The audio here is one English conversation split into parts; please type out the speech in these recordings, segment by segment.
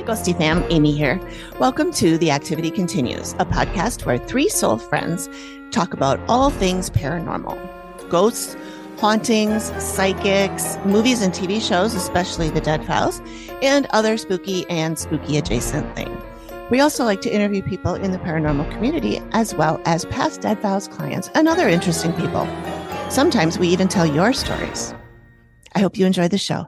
Ghosty fam, Amy here. Welcome to The Activity Continues, a podcast where three soul friends talk about all things paranormal. Ghosts, hauntings, psychics, movies and TV shows, especially The Dead Files, and other spooky and spooky adjacent things. We also like to interview people in the paranormal community, as well as past Dead Files clients and other interesting people. Sometimes we even tell your stories. I hope you enjoy the show.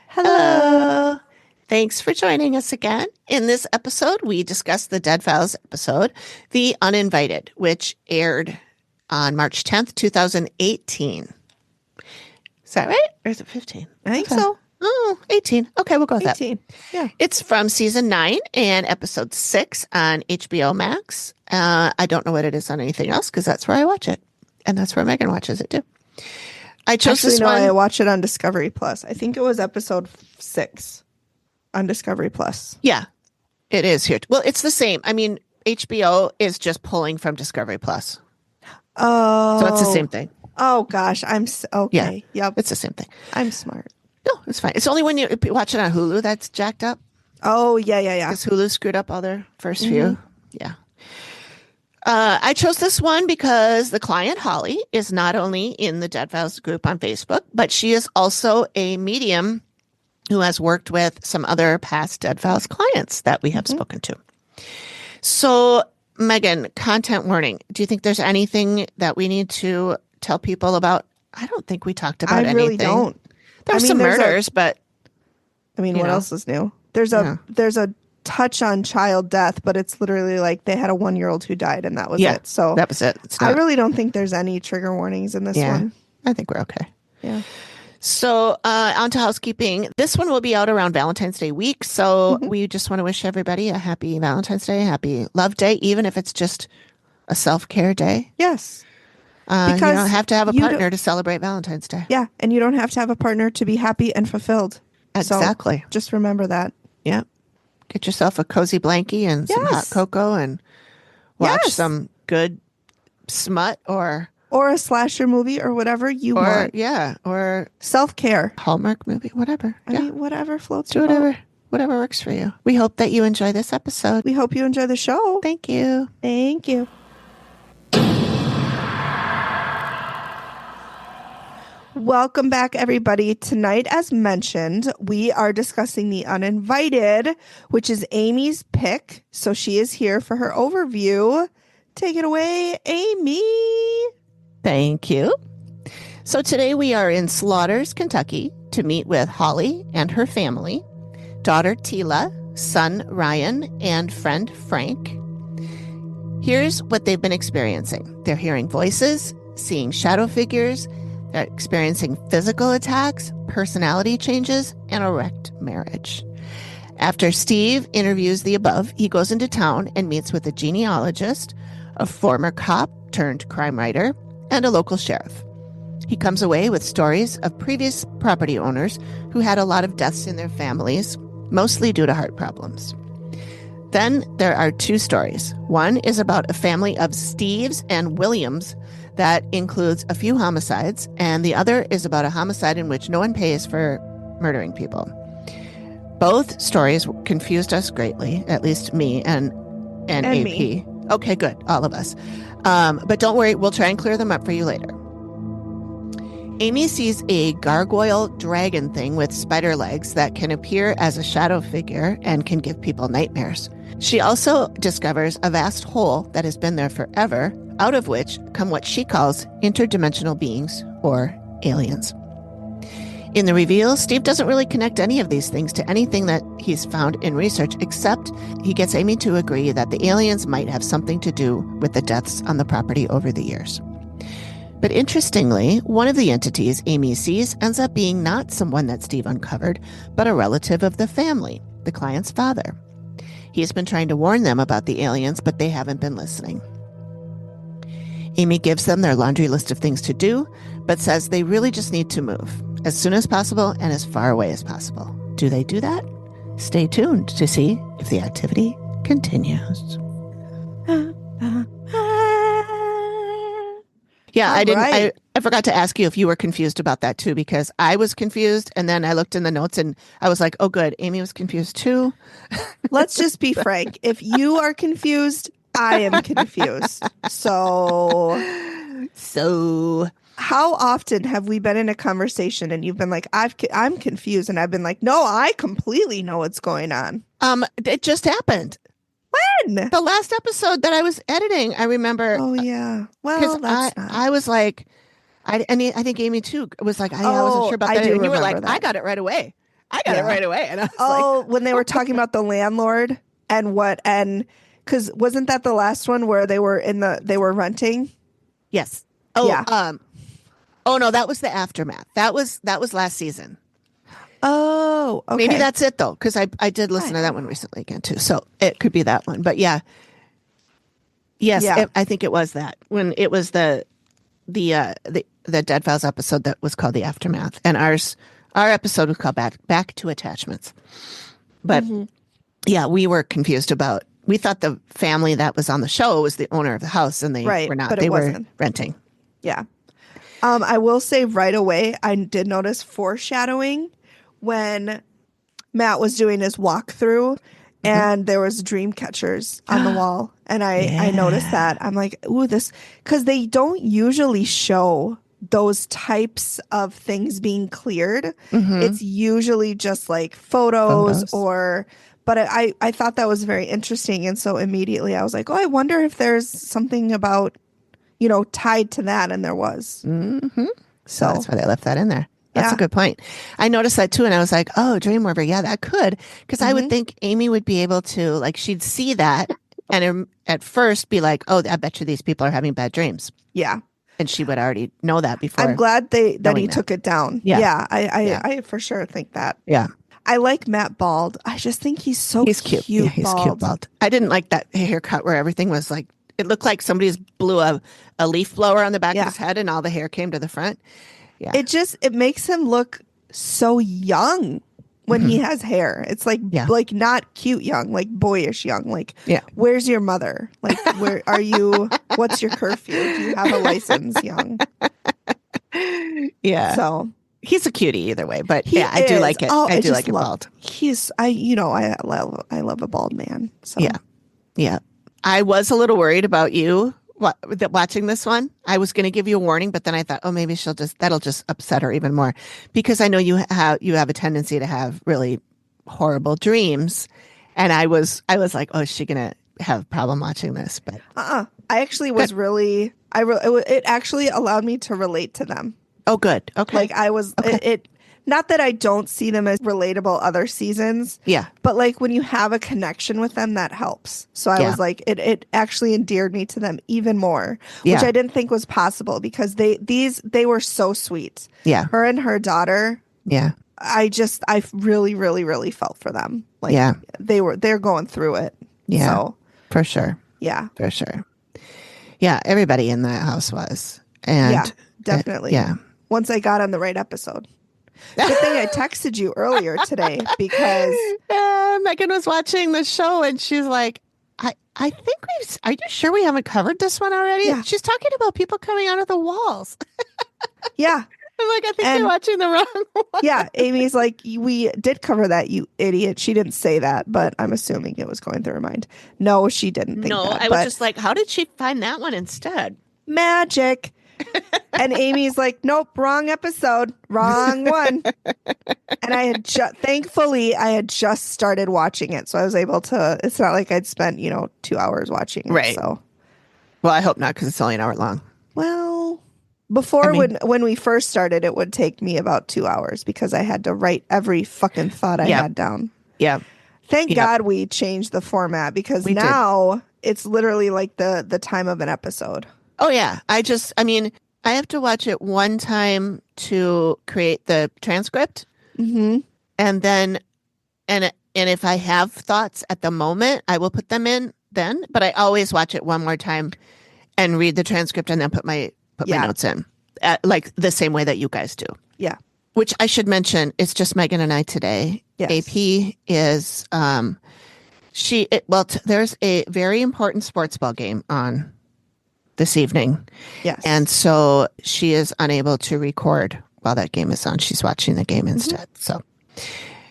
Hello. Thanks for joining us again. In this episode, we discussed the Dead Files episode, The Uninvited, which aired on March 10th, 2018. Is that right? Or is it 15? I think so. Oh, 18. Okay, we'll go with 18. that. Yeah. It's from season 9 and episode 6 on HBO Max. I don't know what it is on anything else because that's where I watch it. And that's where Megan watches it too. I chose this one. I watch it on Discovery Plus. I think it was episode 6 on Discovery Plus. Yeah, it is here. Well, it's the same. I mean, HBO is just pulling from Discovery Plus. Oh. So it's the same thing. Oh, gosh. Okay. Yeah, Yep. it's the same thing. I'm smart. No, it's fine. It's only when you watch it on Hulu that's jacked up. Oh, yeah. Because Hulu screwed up all their first few. Yeah. I chose this one because the client, Holly, is not only in the Dead Files group on Facebook, but she is also a medium who has worked with some other past Dead Files clients that we have spoken to. So, Megan, content warning. Do you think there's anything that we need to tell people about? I don't think we talked about anything. I really don't. There's some murders, but... what else is new? There's a touch on child death, but it's literally like they had a 1-year-old who died and that was it. So that was it. I really don't think there's any trigger warnings in this one. I think we're okay. Yeah. So on to housekeeping. This one will be out around Valentine's Day week. So we just want to wish everybody a happy Valentine's Day, happy Love Day, even if it's just a self-care day. Yes. Because you don't have to have a partner to celebrate Valentine's Day. Yeah. And you don't have to have a partner to be happy and fulfilled. Exactly. So just remember that. Yeah. Get yourself a cozy blankie and some hot cocoa and watch some good smut or a slasher movie or whatever you want. Yeah. Or self-care. Hallmark movie, whatever. I mean, whatever floats Do whatever works for you. We hope that you enjoy this episode. We hope you enjoy the show. Thank you. Thank you. Welcome back, everybody. Tonight, as mentioned, we are discussing The Uninvited, which is Amy's pick. So she is here for her overview. Take it away, Amy. Thank you. So today we are in Slaughters, Kentucky, to meet with Holly and her family, daughter Tila, son Ryan, and friend Frank. Here's what they've been experiencing. They're hearing voices, seeing shadow figures, they're experiencing physical attacks, personality changes, and a wrecked marriage. After Steve interviews the above, he goes into town and meets with a genealogist, a former cop turned crime writer, and a local sheriff. He comes away with stories of previous property owners who had a lot of deaths in their families, mostly due to heart problems. Then there are 2 stories. One is about a family of Steves and Williams that includes a few homicides, and the other is about a homicide in which no one pays for murdering people. Both stories confused us greatly, at least me and AP. Me. Okay, good. All of us. But don't worry, we'll try and clear them up for you later. Amy sees a gargoyle dragon thing with spider legs that can appear as a shadow figure and can give people nightmares. She also discovers a vast hole that has been there forever, out of which come what she calls interdimensional beings or aliens. In the reveal, Steve doesn't really connect any of these things to anything that he's found in research, except he gets Amy to agree that the aliens might have something to do with the deaths on the property over the years. But interestingly, one of the entities Amy sees ends up being not someone that Steve uncovered, but a relative of the family, the client's father. He's been trying to warn them about the aliens, but they haven't been listening. Amy gives them their laundry list of things to do, but says they really just need to move as soon as possible and as far away as possible. Do they do that? Stay tuned to see if the activity continues. Yeah, All I didn't. right. I forgot to ask you if you were confused about that too, because I was confused, and then I looked in the notes and I was like, "Oh, good, Amy was confused too." Let's just be frank. If you are confused, I am confused. So, So, how often have we been in a conversation and you've been like, I'm confused, and I've been like, no, I completely know what's going on. it just happened. When? The last episode that I was editing, I remember Oh yeah. because Well, that's not. I was like, I think Amy too was like, I wasn't sure Oh, about I that, do and you were remember like, I that. got it right away. I got it Yeah. right away, and I was like, Oh, when they were talking about the landlord and because wasn't that the last one where they were renting? yes. Oh, Yeah. oh no, that was the aftermath. That was last season. Oh, okay. Maybe that's it though, because I did listen to that one recently again too, so it could be that one. But yeah, yes, Yeah. I think it was that when it was the Dead Files episode that was called the aftermath, and our episode was called back to attachments. But yeah, we were confused about. We thought the family that was on the show was the owner of the house, and they Right, were not. but They it were wasn't. renting. Yeah. I will say right away, I did notice foreshadowing when Matt was doing his walkthrough and there was dream catchers on the wall. And I noticed that. I'm like, ooh, this, because they don't usually show those types of things being cleared. It's usually just like photos. But I thought that was very interesting. And so immediately I was like, oh, I wonder if there's something about, tied to that. And there was. Mm-hmm. So So that's why they left that in there. That's yeah. a good point. I noticed that too, and I was like, "Oh, Dreamweaver, yeah, that could," because I would think Amy would be able to, like, she'd see that and at first be like, "Oh, I bet you these people are having bad dreams," Yeah. and she would already know that before. I'm glad that he knowing that. took it down. Yeah. Yeah. Yeah. I for sure think that. Yeah, I like Matt bald. I just think he's so he's cute. Yeah, he's bald. cute bald. I didn't like that haircut where everything was like it looked like somebody's blew a leaf blower on the back of his head and all the hair came to the front. Yeah, It makes him look so young when he has hair. It's like not cute young, like boyish young. Like, where's your mother? Like, where are you? What's your curfew? Do you have a license, young? Yeah. So he's a cutie either way, but yeah, I do like it. Oh, I do like it bald. I love a bald man. So yeah, yeah. I was a little worried about you watching this one. I was going to give you a warning, but then I thought, oh, maybe that'll just upset her even more, because I know you have a tendency to have really horrible dreams, and I was like, oh, is she going to have a problem watching this? But I actually was really it actually allowed me to relate to them. Oh, good. Okay. Like I was it not that I don't see them as relatable other seasons. Yeah. But like when you have a connection with them, that helps. So I was like, it actually endeared me to them even more, which I didn't think was possible, because they were so sweet. Yeah. Her and her daughter. Yeah. I really, really, really felt for them. Like they're going through it. Yeah. So, for sure. Yeah. For sure. Yeah. Everybody in that house was. And yeah, definitely. Yeah. Once I got on the right episode. Good thing I texted you earlier today, because Megan was watching the show and she's like, I think are you sure we haven't covered this one already? Yeah. She's talking about people coming out of the walls. Yeah. I'm like, I think you're watching the wrong one. Yeah. Amy's like, we did cover that, you idiot. She didn't say that, but I'm assuming it was going through her mind. No, she didn't think that. I was just like, how did she find that one instead? Magic. And Amy's like, nope, wrong episode, wrong one. And I had thankfully I had just started watching it, so I was able to. It's not like I'd spent 2 hours watching it. Right. So, well, I hope not, because it's only an hour long. Well, before when we first started, it would take me about 2 hours because I had to write every fucking thought I had down. Yeah. Thank God we changed the format, because now it's literally like the time of an episode. Oh, yeah. I have to watch it one time to create the transcript. Mm-hmm. And then, and if I have thoughts at the moment, I will put them in then. But I always watch it one more time and read the transcript and then put my notes in, like the same way that you guys do. Yeah. Which I should mention, it's just Megan and I today. Yes. AP is, there's a very important sports ball game on this evening. Yes. And so she is unable to record while that game is on. She's watching the game instead. So,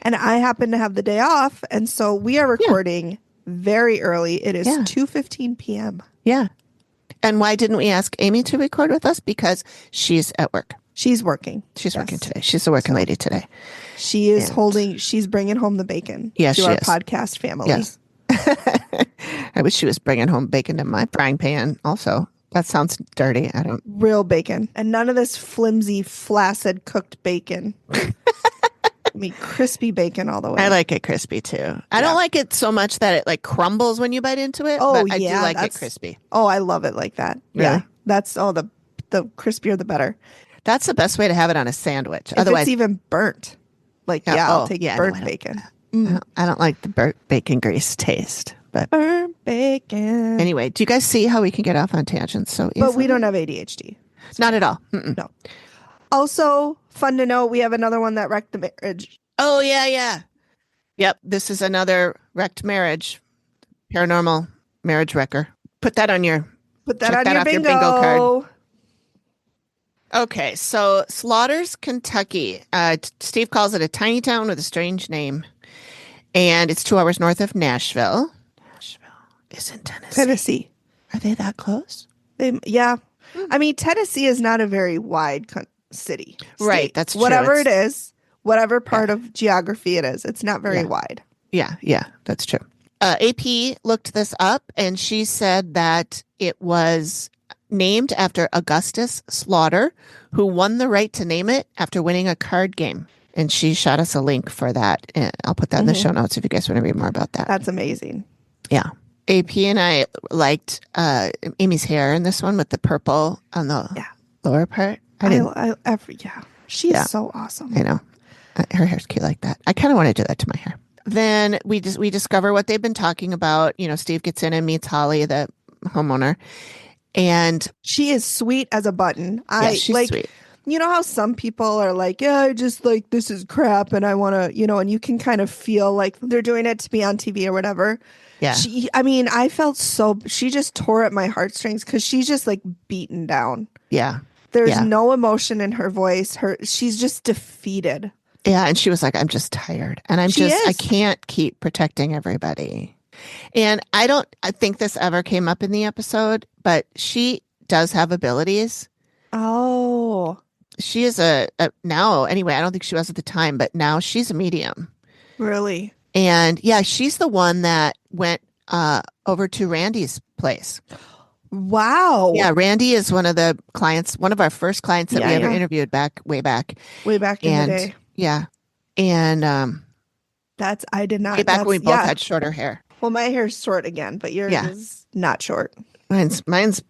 and I happen to have the day off. And so we are Yeah. recording very early. It is Yeah. 2:15 p.m. yeah. And why didn't we ask Amy to record with us? Because she's at work. She's working. She's working today. She's a working lady today. She is she's bringing home the bacon Yes, to she our is. podcast family. Yes. I wish she was bringing home bacon to my frying pan also. That sounds dirty. I don't. Real bacon. And none of this flimsy, flaccid cooked bacon. I mean, crispy bacon all the way. I like it crispy too. I don't like it so much that it like crumbles when you bite into it. Oh, but I do yeah, like it crispy. Oh, I love it like that. Really? Yeah. That's the crispier the better. That's the best way to have it on a sandwich. If Otherwise, it's even burnt. Like, I'll take burnt bacon. I don't like the burnt bacon grease taste. But burnt bacon. Anyway, do you guys see how we can get off on tangents so easily? But we don't have ADHD. Not at all. No. Also, fun to know, we have another one that wrecked the marriage. Oh, yeah. Yep. This is another wrecked marriage. Paranormal marriage wrecker. Put that on your bingo card. Okay. So Slaughters, Kentucky. Steve calls it a tiny town with a strange name. And it's 2 hours north of Nashville. Nashville is in Tennessee. Are they that close? Yeah. I mean, Tennessee is not a very wide city. Right. State. That's true. Whatever it is, whatever part of geography it is, it's not very wide. Yeah. That's true. AP looked this up and she said that it was named after Augustus Slaughter, who won the right to name it after winning a card game. And she shot us a link for that. And I'll put that in the show notes if you guys want to read more about that. That's amazing. Yeah. AP and I liked Amy's hair in this one with the purple on the lower part. She is so awesome. I know. Her hair's cute like that. I kind of want to do that to my hair. Then we discover what they've been talking about. You know, Steve gets in and meets Holly, the homeowner. And she is sweet as a button. She's sweet. You know how some people are like, yeah, I just like, this is crap. And I want to, and you can kind of feel like they're doing it to be on TV or whatever. Yeah. I felt she just tore at my heartstrings because she's just like beaten down. Yeah. There's no emotion in her voice. She's just defeated. Yeah. And she was like, I'm just tired. And I can't keep protecting everybody. And I think this ever came up in the episode, but she does have abilities. Oh. She is now, anyway, I don't think she was at the time, but now she's a medium. Really? And she's the one that went over to Randy's place. Wow. Yeah, Randy is one of the clients, one of our first clients that we ever interviewed way back in the day. Yeah. And I did not. Way back when we both had shorter hair. Well, my hair's short again, but yours is not short. Mine's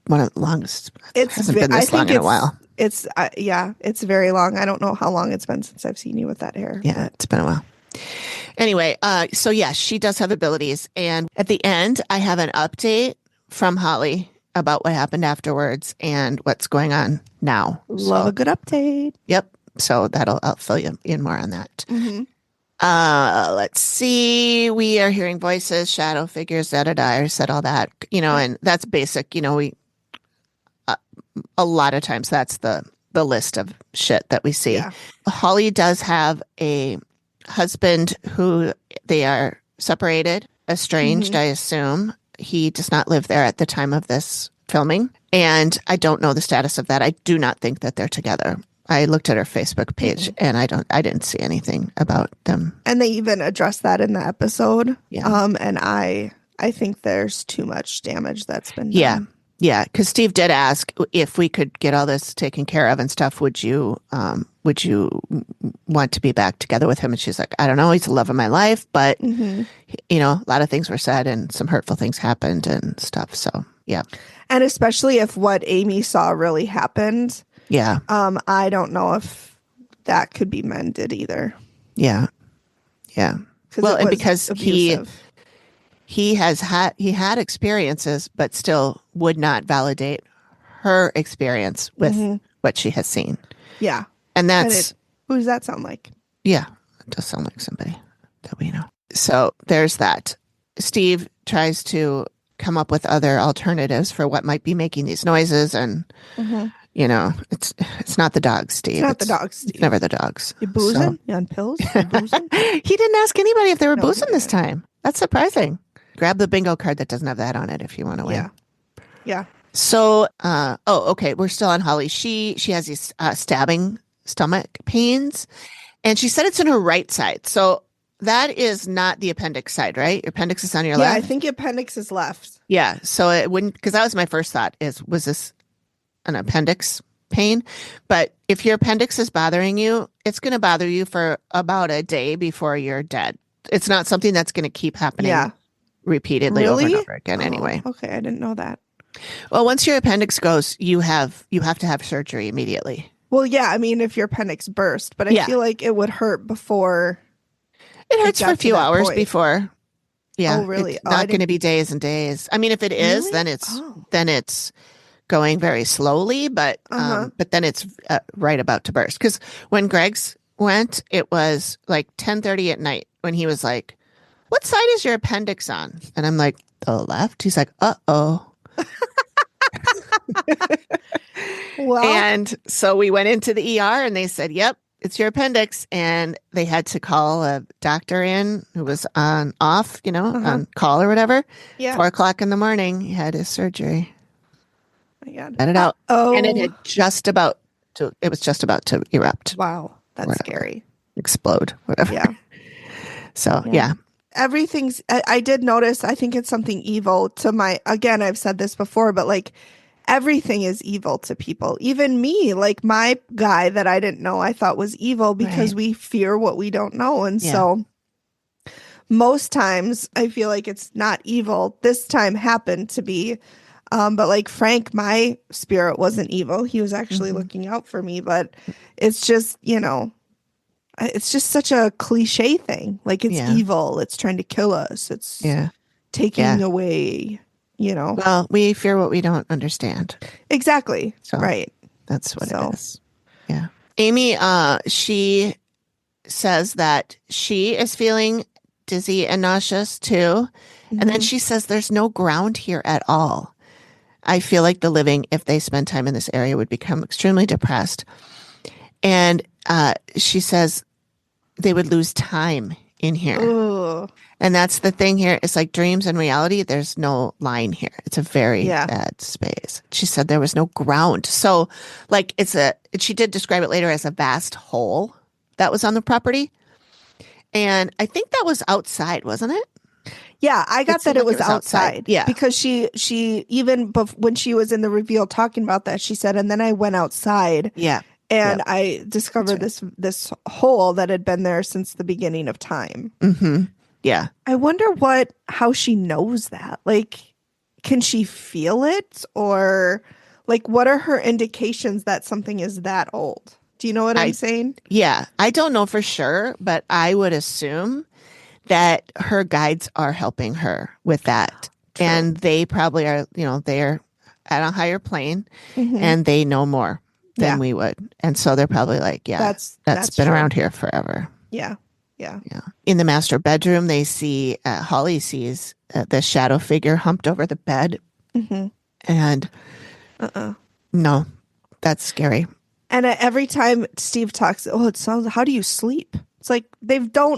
one of the longest. It hasn't been this long in a while. It's it's very long. I don't know how long it's been since I've seen you with that hair. Yeah, it's been a while. Anyway, so she does have abilities. And at the end, I have an update from Holly about what happened afterwards and what's going on now. Love a good update. Yep. So I'll fill you in more on that. Mm-hmm. Let's see. We are hearing voices, shadow figures, I said all that, and that's basic. We a lot of times that's the list of shit that we see. Yeah. Holly does have a husband who they are separated, estranged, I assume. He does not live there at the time of this filming. And I don't know the status of that. I do not think that they're together. I looked at her Facebook page and I didn't see anything about them. And they even addressed that in the episode. Yeah. And I think there's too much damage that's been done. Yeah. Yeah. Because Steve did ask if we could get all this taken care of and stuff. Would you want to be back together with him? And she's like, I don't know. He's the love of my life. But, a lot of things were said and some hurtful things happened and stuff. So, yeah. And especially if what Amy saw really happened. Yeah. I don't know if that could be mended either. Yeah. Yeah. Well, and because abusive. he had experiences, but still would not validate her experience with what she has seen. Yeah. And that's who does that sound like? Yeah. It does sound like somebody that we know. So there's that. Steve tries to come up with other alternatives for what might be making these noises. And, it's not the dogs, Steve. It's not the dogs, Steve. It's never the dogs. You boozing? You on pills? You boozing? He didn't ask anybody if they were No, boozing he this didn't. time. That's surprising. Grab the bingo card that doesn't have that on it if you want to win. Yeah. Yeah. So, okay. We're still on Holly. She has these stabbing stomach pains, and she said it's in her right side. So that is not the appendix side, right? Your appendix is on your left. Yeah, I think appendix is left. Yeah. So it wouldn't, because that was my first thought was this an appendix pain? But if your appendix is bothering you, it's going to bother you for about a day before you're dead. It's not something that's going to keep happening repeatedly over and over again anyway. Okay. I didn't know that. Well, once your appendix goes, you have to have surgery immediately. Well, yeah, I mean, if your appendix burst, but I feel like it would hurt before. It hurts for a few hours point. Before. Yeah. Oh, really? It's not going to be days and days. I mean, if it is, then it's going very slowly, but then it's right about to burst. Because when Greg's went, it was like 10:30 at night when he was like, "What side is your appendix on?" And I'm like, "The left." He's like, "Uh-oh." Well, and so we went into the ER and they said, "Yep, it's your appendix." And they had to call a doctor in who was on call or whatever. Yeah. 4:00 in the morning, he had his surgery. My God. Let it out. Oh, And it was just about to erupt. Wow. That's scary. Explode, whatever. Yeah. So, yeah. Everything's, I did notice, I think it's something evil to again, I've said this before, but like everything is evil to people. Even me, like my guy that I didn't know, I thought was evil because we fear what we don't know. And so most times I feel like it's not evil. This time happened to be, but like Frank, my spirit wasn't evil. He was actually looking out for me, but it's just, it's just such a cliche thing. Like it's evil. It's trying to kill us. It's taking away, Well, we fear what we don't understand. Exactly. So right. That's what it is. Yeah. Amy, she says that she is feeling dizzy and nauseous too. And then she says there's no ground here at all. I feel like the living, if they spend time in this area, would become extremely depressed. And she says they would lose time in here. Ooh. And that's the thing here. It's like dreams and reality. There's no line here. It's a very bad space. She said there was no ground. So like she did describe it later as a vast hole that was on the property. And I think that was outside, wasn't it? Yeah, I got that it was outside. Yeah. Because she even when she was in the reveal talking about that, she said, and then I went outside. Yeah. And I discovered this hole that had been there since the beginning of time. Mm-hmm. Yeah. I wonder how she knows that. Like, can she feel it? Or like, what are her indications that something is that old? Do you know what I'm saying? Yeah. I don't know for sure, but I would assume that her guides are helping her with that. True. And they probably are, they're at a higher plane and they know more than we would. And so they're probably like, that's been around here forever. Yeah. Yeah. Yeah. In the master bedroom, they see, Holly sees the shadow figure humped over the bed. And no, that's scary. And every time Steve talks, it sounds, how do you sleep? It's like,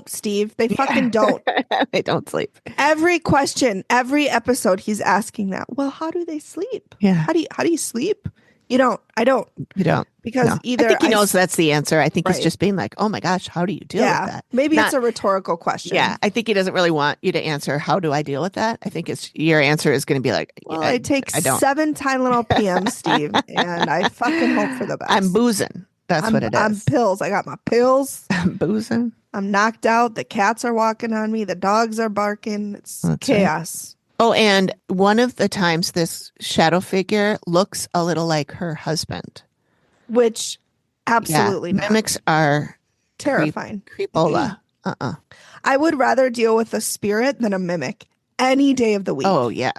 Steve. They fucking don't. They don't sleep. Every question, every episode, he's asking that. Well, how do they sleep? Yeah. How do you sleep? You don't. I don't. You don't. Because either I think he knows that's the answer. I think he's just being like, oh my gosh, how do you deal with that? Maybe it's a rhetorical question. Yeah. I think he doesn't really want you to answer, how do I deal with that? I think your answer is going to be like, well, I take 7 Tylenol PM, Steve, and I fucking hope for the best. I'm boozing. That's what it is. I'm pills. I got my pills. I'm boozing. I'm knocked out. The cats are walking on me. The dogs are barking. It's chaos. Right. Oh, and one of the times this shadow figure looks a little like her husband. Which absolutely not. Mimics are terrifying. Creepola. I would rather deal with a spirit than a mimic any day of the week. Oh, yeah.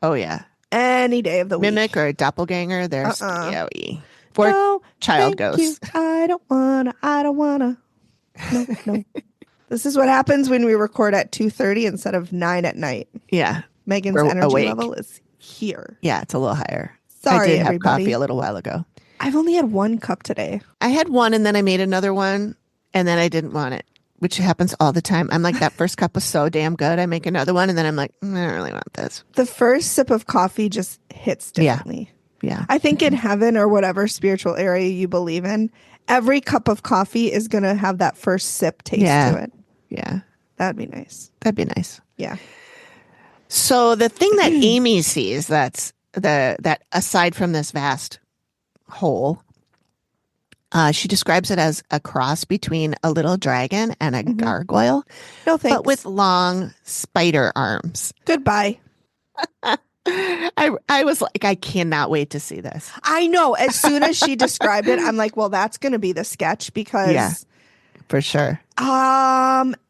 Oh, yeah. Any day of the week. Mimic or a doppelganger, they're scary. For child ghosts. I don't wanna. No. This is what happens when we record at 2:30 instead of 9 at night. Yeah. Megan's we're energy awake. level is here. Yeah, it's a little higher. Sorry, I did have everybody. coffee a little while ago. I've only had 1 cup today. I had one and then I made another one and then I didn't want it, which happens all the time. I'm like, that first cup was so damn good. I make another one and then I'm like, I don't really want this. The first sip of coffee just hits differently. Yeah. I think in heaven or whatever spiritual area you believe in, every cup of coffee is going to have that first sip taste to it. Yeah. That'd be nice. That'd be nice. Yeah. So the thing that Amy sees that aside from this vast hole, she describes it as a cross between a little dragon and a gargoyle, No thanks. but with long spider arms. Goodbye. I was like, I cannot wait to see this. I know. As soon as she described it, I'm like, well, that's going to be the sketch because Yeah, for sure.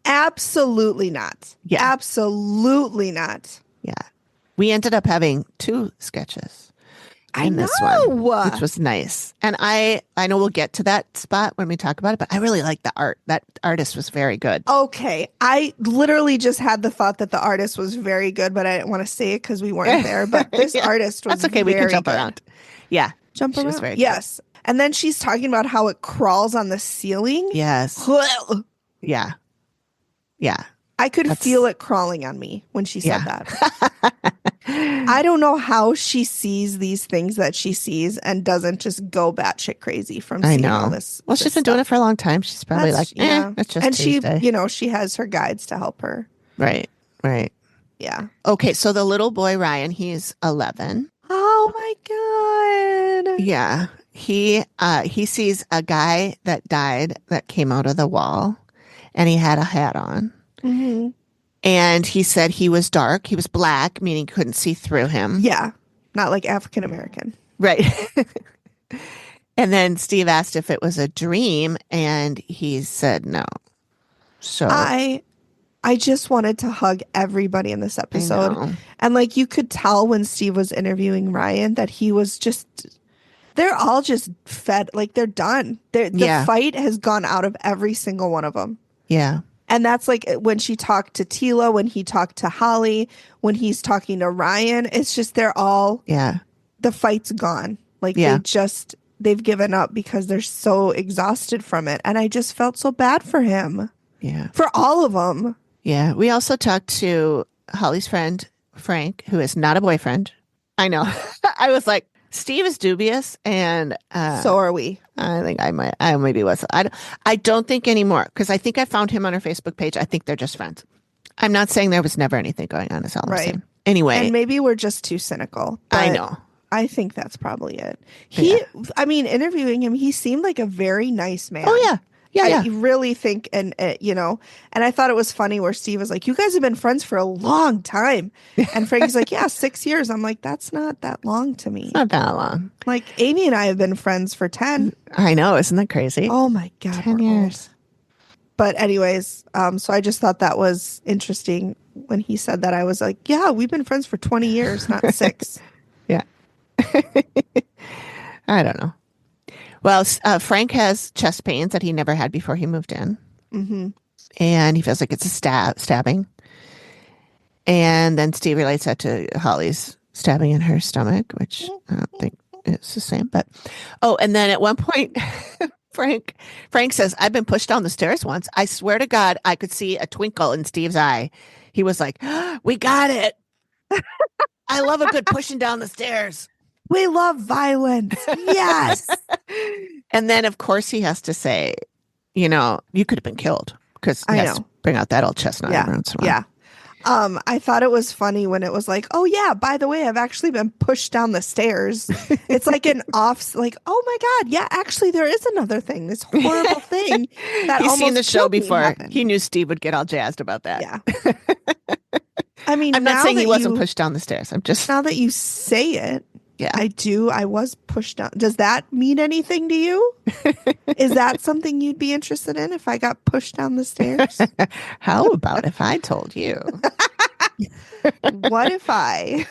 Absolutely not. Yeah. Absolutely not. Yeah. We ended up having 2 sketches I in this know. one, which was nice. And I know we'll get to that spot when we talk about it, but I really like the art. That artist was very good. Okay. I literally just had the thought that the artist was very good, but I didn't want to say it because we weren't there. But this artist was That's okay. We can jump good. around. Yeah. Jump She around. was very good. Yes. And then she's talking about how it crawls on the ceiling. Yes. Yeah. Yeah. I could feel it crawling on me when she said that. I don't know how she sees these things that she sees and doesn't just go batshit crazy from seeing all this. Well, she's been doing it for a long time. She's probably it's just and Tuesday. she has her guides to help her. Right. Yeah. Okay, so the little boy Ryan, he's 11. Oh my God. Yeah. He sees a guy that died that came out of the wall, and he had a hat on. Mm-hmm. And he said he was dark. He was black, meaning you couldn't see through him. Yeah. Not like African American. Right. And then Steve asked if it was a dream, and he said no. So I just wanted to hug everybody in this episode. And like you could tell when Steve was interviewing Ryan that he was just they're all just fed, like they're done. The fight has gone out of every single one of them. Yeah. And that's like when she talked to Tila, when he talked to Holly, when he's talking to Ryan, it's just they're all the fight's gone. Like they've given up because they're so exhausted from it. And I just felt so bad for him. Yeah. For all of them. Yeah. We also talked to Holly's friend, Frank, who is not a boyfriend. I know. I was like, Steve is dubious, and so are we. I think I maybe was. I don't think anymore, because I think I found him on her Facebook page. I think they're just friends. I'm not saying there was never anything going on. Is all I'm saying. Anyway, and maybe we're just too cynical. I know. I think that's probably it. I mean, interviewing him, he seemed like a very nice man. Oh yeah. Yeah. I really think, and and I thought it was funny where Steve was like, you guys have been friends for a long time. And Frank's like, yeah, 6 years. I'm like, that's not that long to me. It's not that long. Like Amy and I have been friends for 10. I know. Isn't that crazy? Oh my God. 10 years. Old. But anyways, so I just thought that was interesting when he said that. I was like, yeah, we've been friends for 20 years, not 6. Yeah. I don't know. Well, Frank has chest pains that he never had before he moved in. Mm-hmm. And he feels like it's a stabbing. And then Steve relates that to Holly's stabbing in her stomach, which I don't think is the same. But, and then at one point, Frank says, I've been pushed down the stairs once. I swear to God, I could see a twinkle in Steve's eye. He was like, we got it. I love a good pushing down the stairs. We love violence. Yes. And then, of course, he has to say, you could have been killed, because he has to bring out that old chestnut every once in a while. Yeah. I thought it was funny when it was like, oh, yeah, by the way, I've actually been pushed down the stairs. It's like an like, oh, my God. Yeah, actually, there is another thing, this horrible thing that he's seen the show before. Happened. He knew Steve would get all jazzed about that. Yeah. I mean, I'm not saying he wasn't pushed down the stairs. I'm just. Now that you say it. Yeah. I was pushed down. Does that mean anything to you? Is that something you'd be interested in if I got pushed down the stairs? How about if I told you? What if I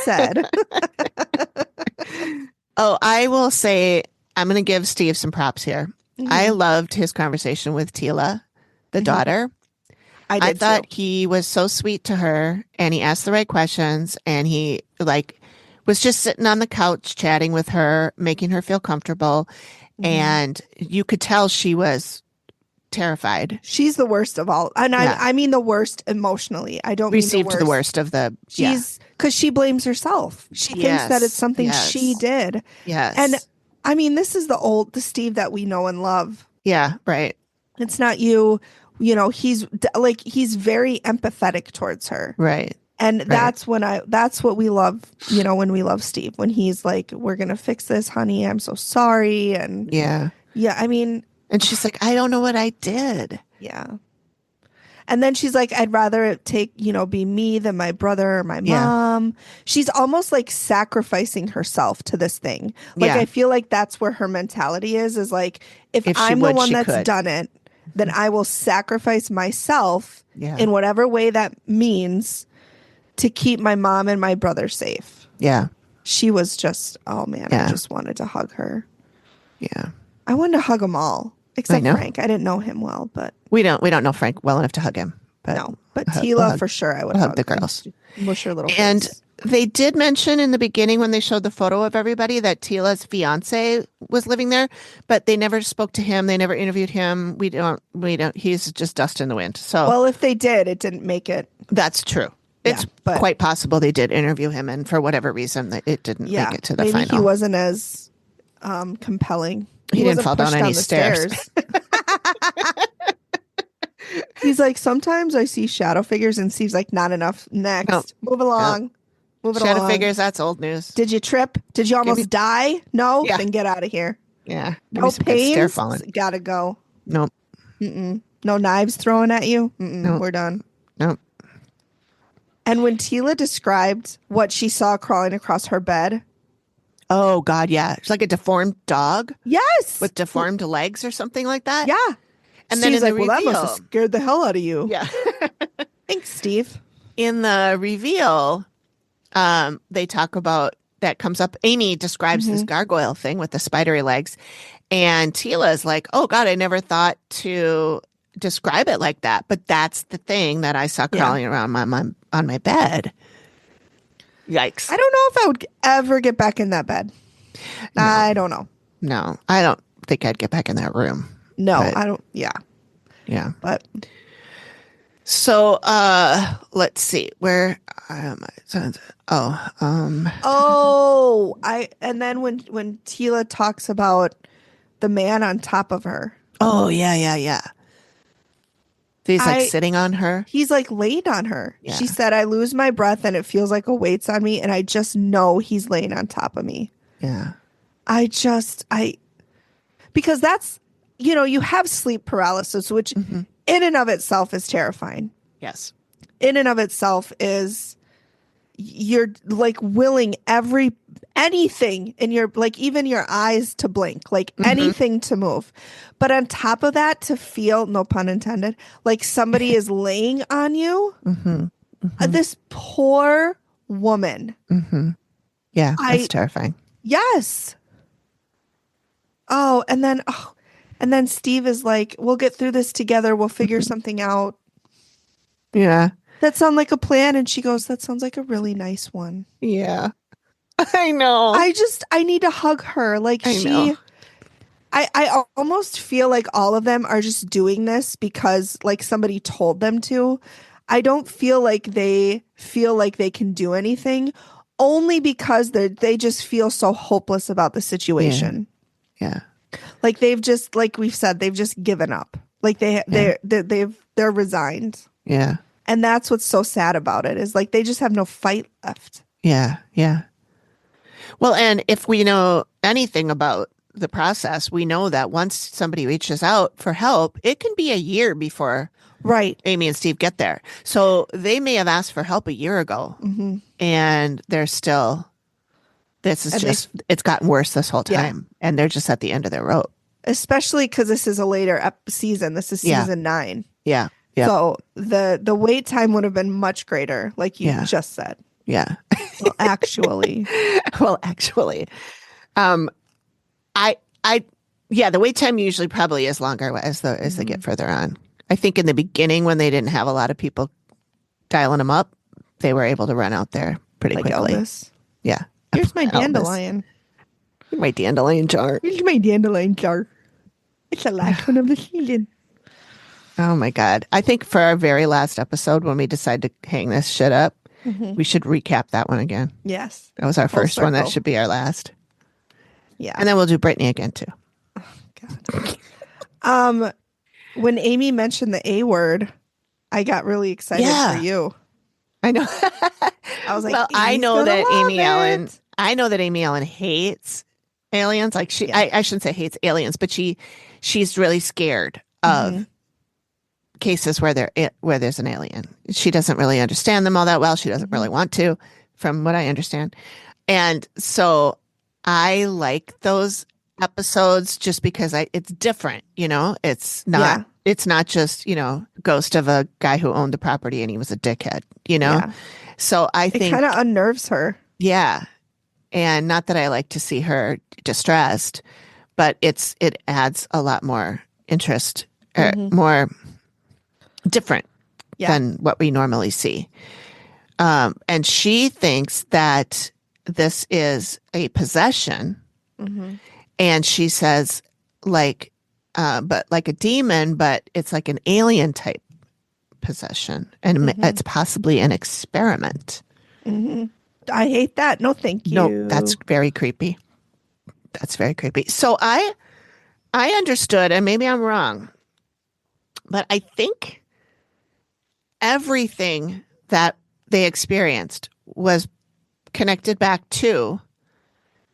said? I will say, I'm going to give Steve some props here. Mm-hmm. I loved his conversation with Tila, the daughter. I I did thought too. he was so sweet to her and he asked the right questions and he like was just sitting on the couch chatting with her, making her feel comfortable. Mhm. And you could tell she was terrified. She's the worst of all. And Yeah. I mean the worst emotionally. I don't mean the Received the worst. worst of the, yeah. She's because she blames herself. She thinks that it's Yes. something she Yes. did. And Yes. I mean, this is the Steve that we know and love. Yeah. Right. It's not you. You know, he's very empathetic towards her. Right. And Right. that's what we love, when we love Steve, when he's like, we're gonna fix this, honey. I'm so sorry. And Yeah. yeah, I mean, And she's like, I don't know what I did. yeah. And then she's like, I'd rather it be me than my brother or my Yeah. mom. She's almost like sacrificing herself to this thing. Like, Yeah. I feel like that's where her mentality is like, if If she I'm the would, one she that's could. done it, then I will sacrifice myself Yeah. in whatever way that means to keep my mom and my brother safe. Yeah. She was just, oh man, I Yeah. just wanted to hug her. Yeah. I wanted to hug them all, I except know. Frank. I didn't know him well, but We don't know Frank well enough to hug him, but no. But we'll Tila, hug, for sure, I would we'll hug hug the and girls. mush her little And face. they did mention in the beginning when they showed the photo of everybody that Tila's fiance was living there, but they never spoke to him. They never interviewed him. We don't, he's just dust in the wind. So Well, if they did, it didn't make it. that's true. Yeah, It's but quite possible they did interview him, and for whatever reason, that it didn't yeah, make it to the maybe he final. wasn't as compelling. He didn't wasn't fall down pushed any the stairs. He's like, sometimes I see shadow figures, and Steve's like, not enough. No, Next, move no. along, move it Shadow along. figures, that's old news. Did you trip? Did you Give me, almost die? No, yeah, then get out of here. yeah. Give me No some good stair pains. falling. Gotta go. Nope, Mm-mm. No knives thrown at you. Mm-mm. nope, We're done. nope. And when Tila described what she saw crawling across her bed, Oh God, yeah. It's like a deformed dog yes, with deformed legs or something like that. yeah. And then Steve's in the like, well, that must have reveal, scared the hell out of you. yeah, Thanks, Steve. in the reveal, they talk about that comes up. Amy describes this Mm-hmm. gargoyle thing with the spidery legs, and Tila is like, "Oh God, I never thought to describe it like that." But that's the thing that I saw Yeah. crawling around on my bed. Yikes! I don't know if I would ever get back in that bed. No. I don't know. No, I don't think I'd get back in that room. No, But- I don't. Yeah, Yeah. but So, let's see. Where am I? and then when Tila talks about the man on top of her, Oh, yeah, yeah, yeah. He's like sitting on her. he's like laid on her. Yeah. She said, I lose my breath and it feels like a weight's on me, and I just know he's laying on top of me. Yeah. Because that's, you have sleep paralysis, which in and of itself is terrifying. Yes. In and of itself is, you're like willing anything in your, like even your eyes to blink, like anything to move. But on top of that, to feel, no pun intended, like somebody is laying on you. This poor woman. Yeah. That's terrifying. Yes. And then Steve is like, we'll get through this together. We'll figure something out. Yeah. That sounds like a plan. And she goes, that sounds like a really nice one. Yeah. I know. I need to hug her. Like I know. I almost feel like all of them are just doing this because like somebody told them to. I don't feel like they can do anything, only because they just feel so hopeless about the situation. Yeah. Like they've just, like we've said, they've just given up. Like they're resigned. Yeah. And that's what's so sad about it, is like they just have no fight left. Yeah. Yeah. Well, and if we know anything about the process, we know that once somebody reaches out for help, it can be a year before Right. Amy and Steve get there. So they may have asked for help a year ago, and they're still, it's gotten worse this whole time, and they're just at the end of their rope. Especially because this is a later season. This is season 9. Yeah. Yeah. So the wait time would have been much greater, like you just said. Yeah. Well, actually. I the wait time usually probably is longer as they get further on. I think in the beginning when they didn't have a lot of people dialing them up, they were able to run out there pretty Like quickly. Elvis. Yeah. Here's my Elvis. dandelion. Here's my dandelion jar. Here's my dandelion jar. It's the last one of the season. Oh my God. I think for our very last episode, when we decide to hang this shit up, we should recap that one again. Yes. That was our Full first one. That circle. should be our last. Yeah. And then we'll do Brittany again too. God. When Amy mentioned the A word, I got really excited for you. I know. I was like, well, I know that Amy Allen. it. I know that Amy Allen hates aliens. Like I shouldn't say hates aliens, but she's really scared of cases where there's an alien. She doesn't really understand them all that well. She doesn't really want to, from what I understand. And so I like those episodes just because it's different, it's not just, ghost of a guy who owned the property and he was a dickhead, So I think it kind of unnerves her. Yeah. And not that I like to see her distressed, but it adds a lot more interest, more different than what we normally see. And she thinks that this is a possession. And she says but like a demon, but it's like an alien type possession. And it's possibly an experiment. I hate that. No, thank you. No, that's very creepy. So I understood, and maybe I'm wrong, but I think everything that they experienced was connected back to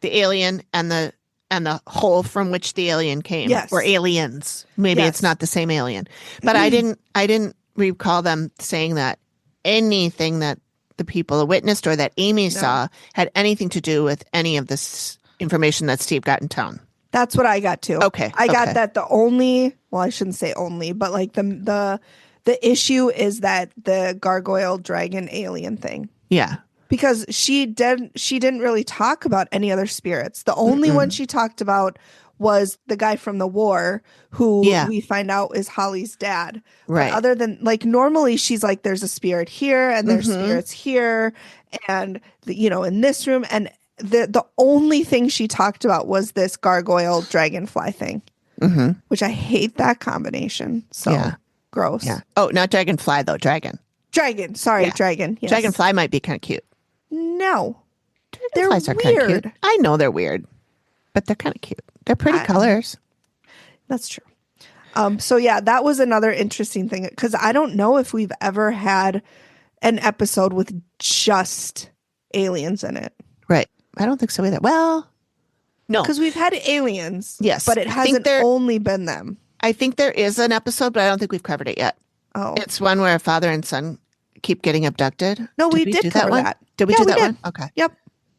the alien and the hole from which the alien came. Yes. Or aliens. Maybe it's not the same alien. But I didn't recall them saying that anything that the people witnessed or that Amy saw had anything to do with any of this information that Steve got in town. That's what I got too. Okay. I got that I shouldn't say only, but like the issue is that the gargoyle dragon alien thing. Yeah. Because she didn't really talk about any other spirits. The only one she talked about was the guy from the war who we find out is Holly's dad. Right. But other than normally she's like, there's a spirit here and there's spirits here and in this room. And the only thing she talked about was this gargoyle dragonfly thing, which I hate that combination. So gross. Yeah. Oh, not dragonfly though. Dragon. Sorry. Dragon. Yes. Dragonfly might be kind of cute. No. Dragonflies are kind of cute. I know they're weird, but they're kind of cute. They're pretty colors. That's true. So yeah, that was another interesting thing because I don't know if we've ever had an episode with just aliens in it. Right. I don't think so either. Well, no. Because we've had aliens. Yes. But it hasn't only been them. I think there is an episode, but I don't think we've covered it yet. Oh. It's one where a father and son keep getting abducted. No, we did cover that. Did we do that one? Okay. Yep.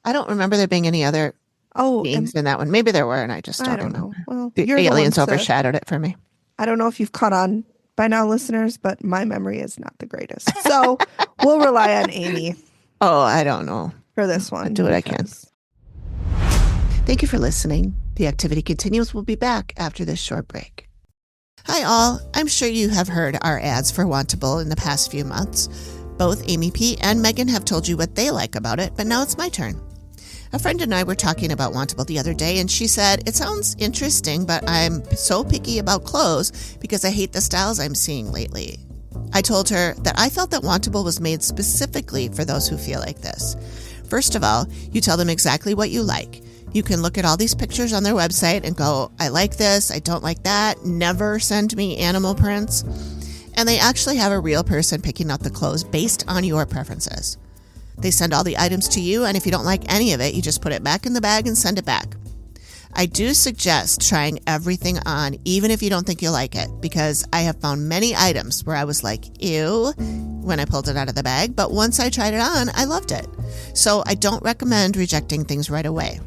I don't remember there being any other beings in that one. Maybe there were, and I just don't remember. Well, the aliens overshadowed it for me. I don't know if you've caught on by now, listeners, but my memory is not the greatest. So we'll rely on Amy. Oh, I don't know. For this one. I'll do what I can. Thank you for listening. The activity continues. We'll be back after this short break. Hi, all. I'm sure you have heard our ads for Wantable in the past few months. Both Amy P. and Megan have told you what they like about it, but now it's my turn. A friend and I were talking about Wantable the other day, and she said, "It sounds interesting, but I'm so picky about clothes because I hate the styles I'm seeing lately." I told her that I felt that Wantable was made specifically for those who feel like this. First of all, you tell them exactly what you like. You can look at all these pictures on their website and go, "I like this, I don't like that, never send me animal prints." And they actually have a real person picking out the clothes based on your preferences. They send all the items to you, and if you don't like any of it, you just put it back in the bag and send it back. I do suggest trying everything on, even if you don't think you'll like it, because I have found many items where I was like, ew, when I pulled it out of the bag, but once I tried it on, I loved it. So I don't recommend rejecting things right away.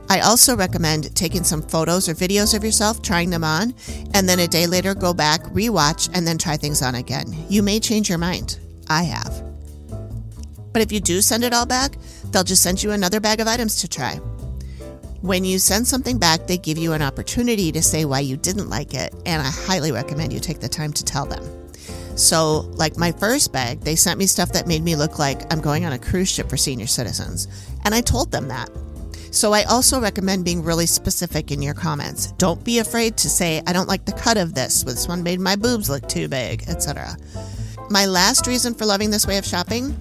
I also recommend taking some photos or videos of yourself trying them on, and then a day later go back, rewatch, and then try things on again. You may change your mind. I have. But if you do send it all back, they'll just send you another bag of items to try. When you send something back, they give you an opportunity to say why you didn't like it, and I highly recommend you take the time to tell them. So, like my first bag, they sent me stuff that made me look like I'm going on a cruise ship for senior citizens, and I told them that. So I also recommend being really specific in your comments. Don't be afraid to say, I don't like the cut of this. This one made my boobs look too big, etc. My last reason for loving this way of shopping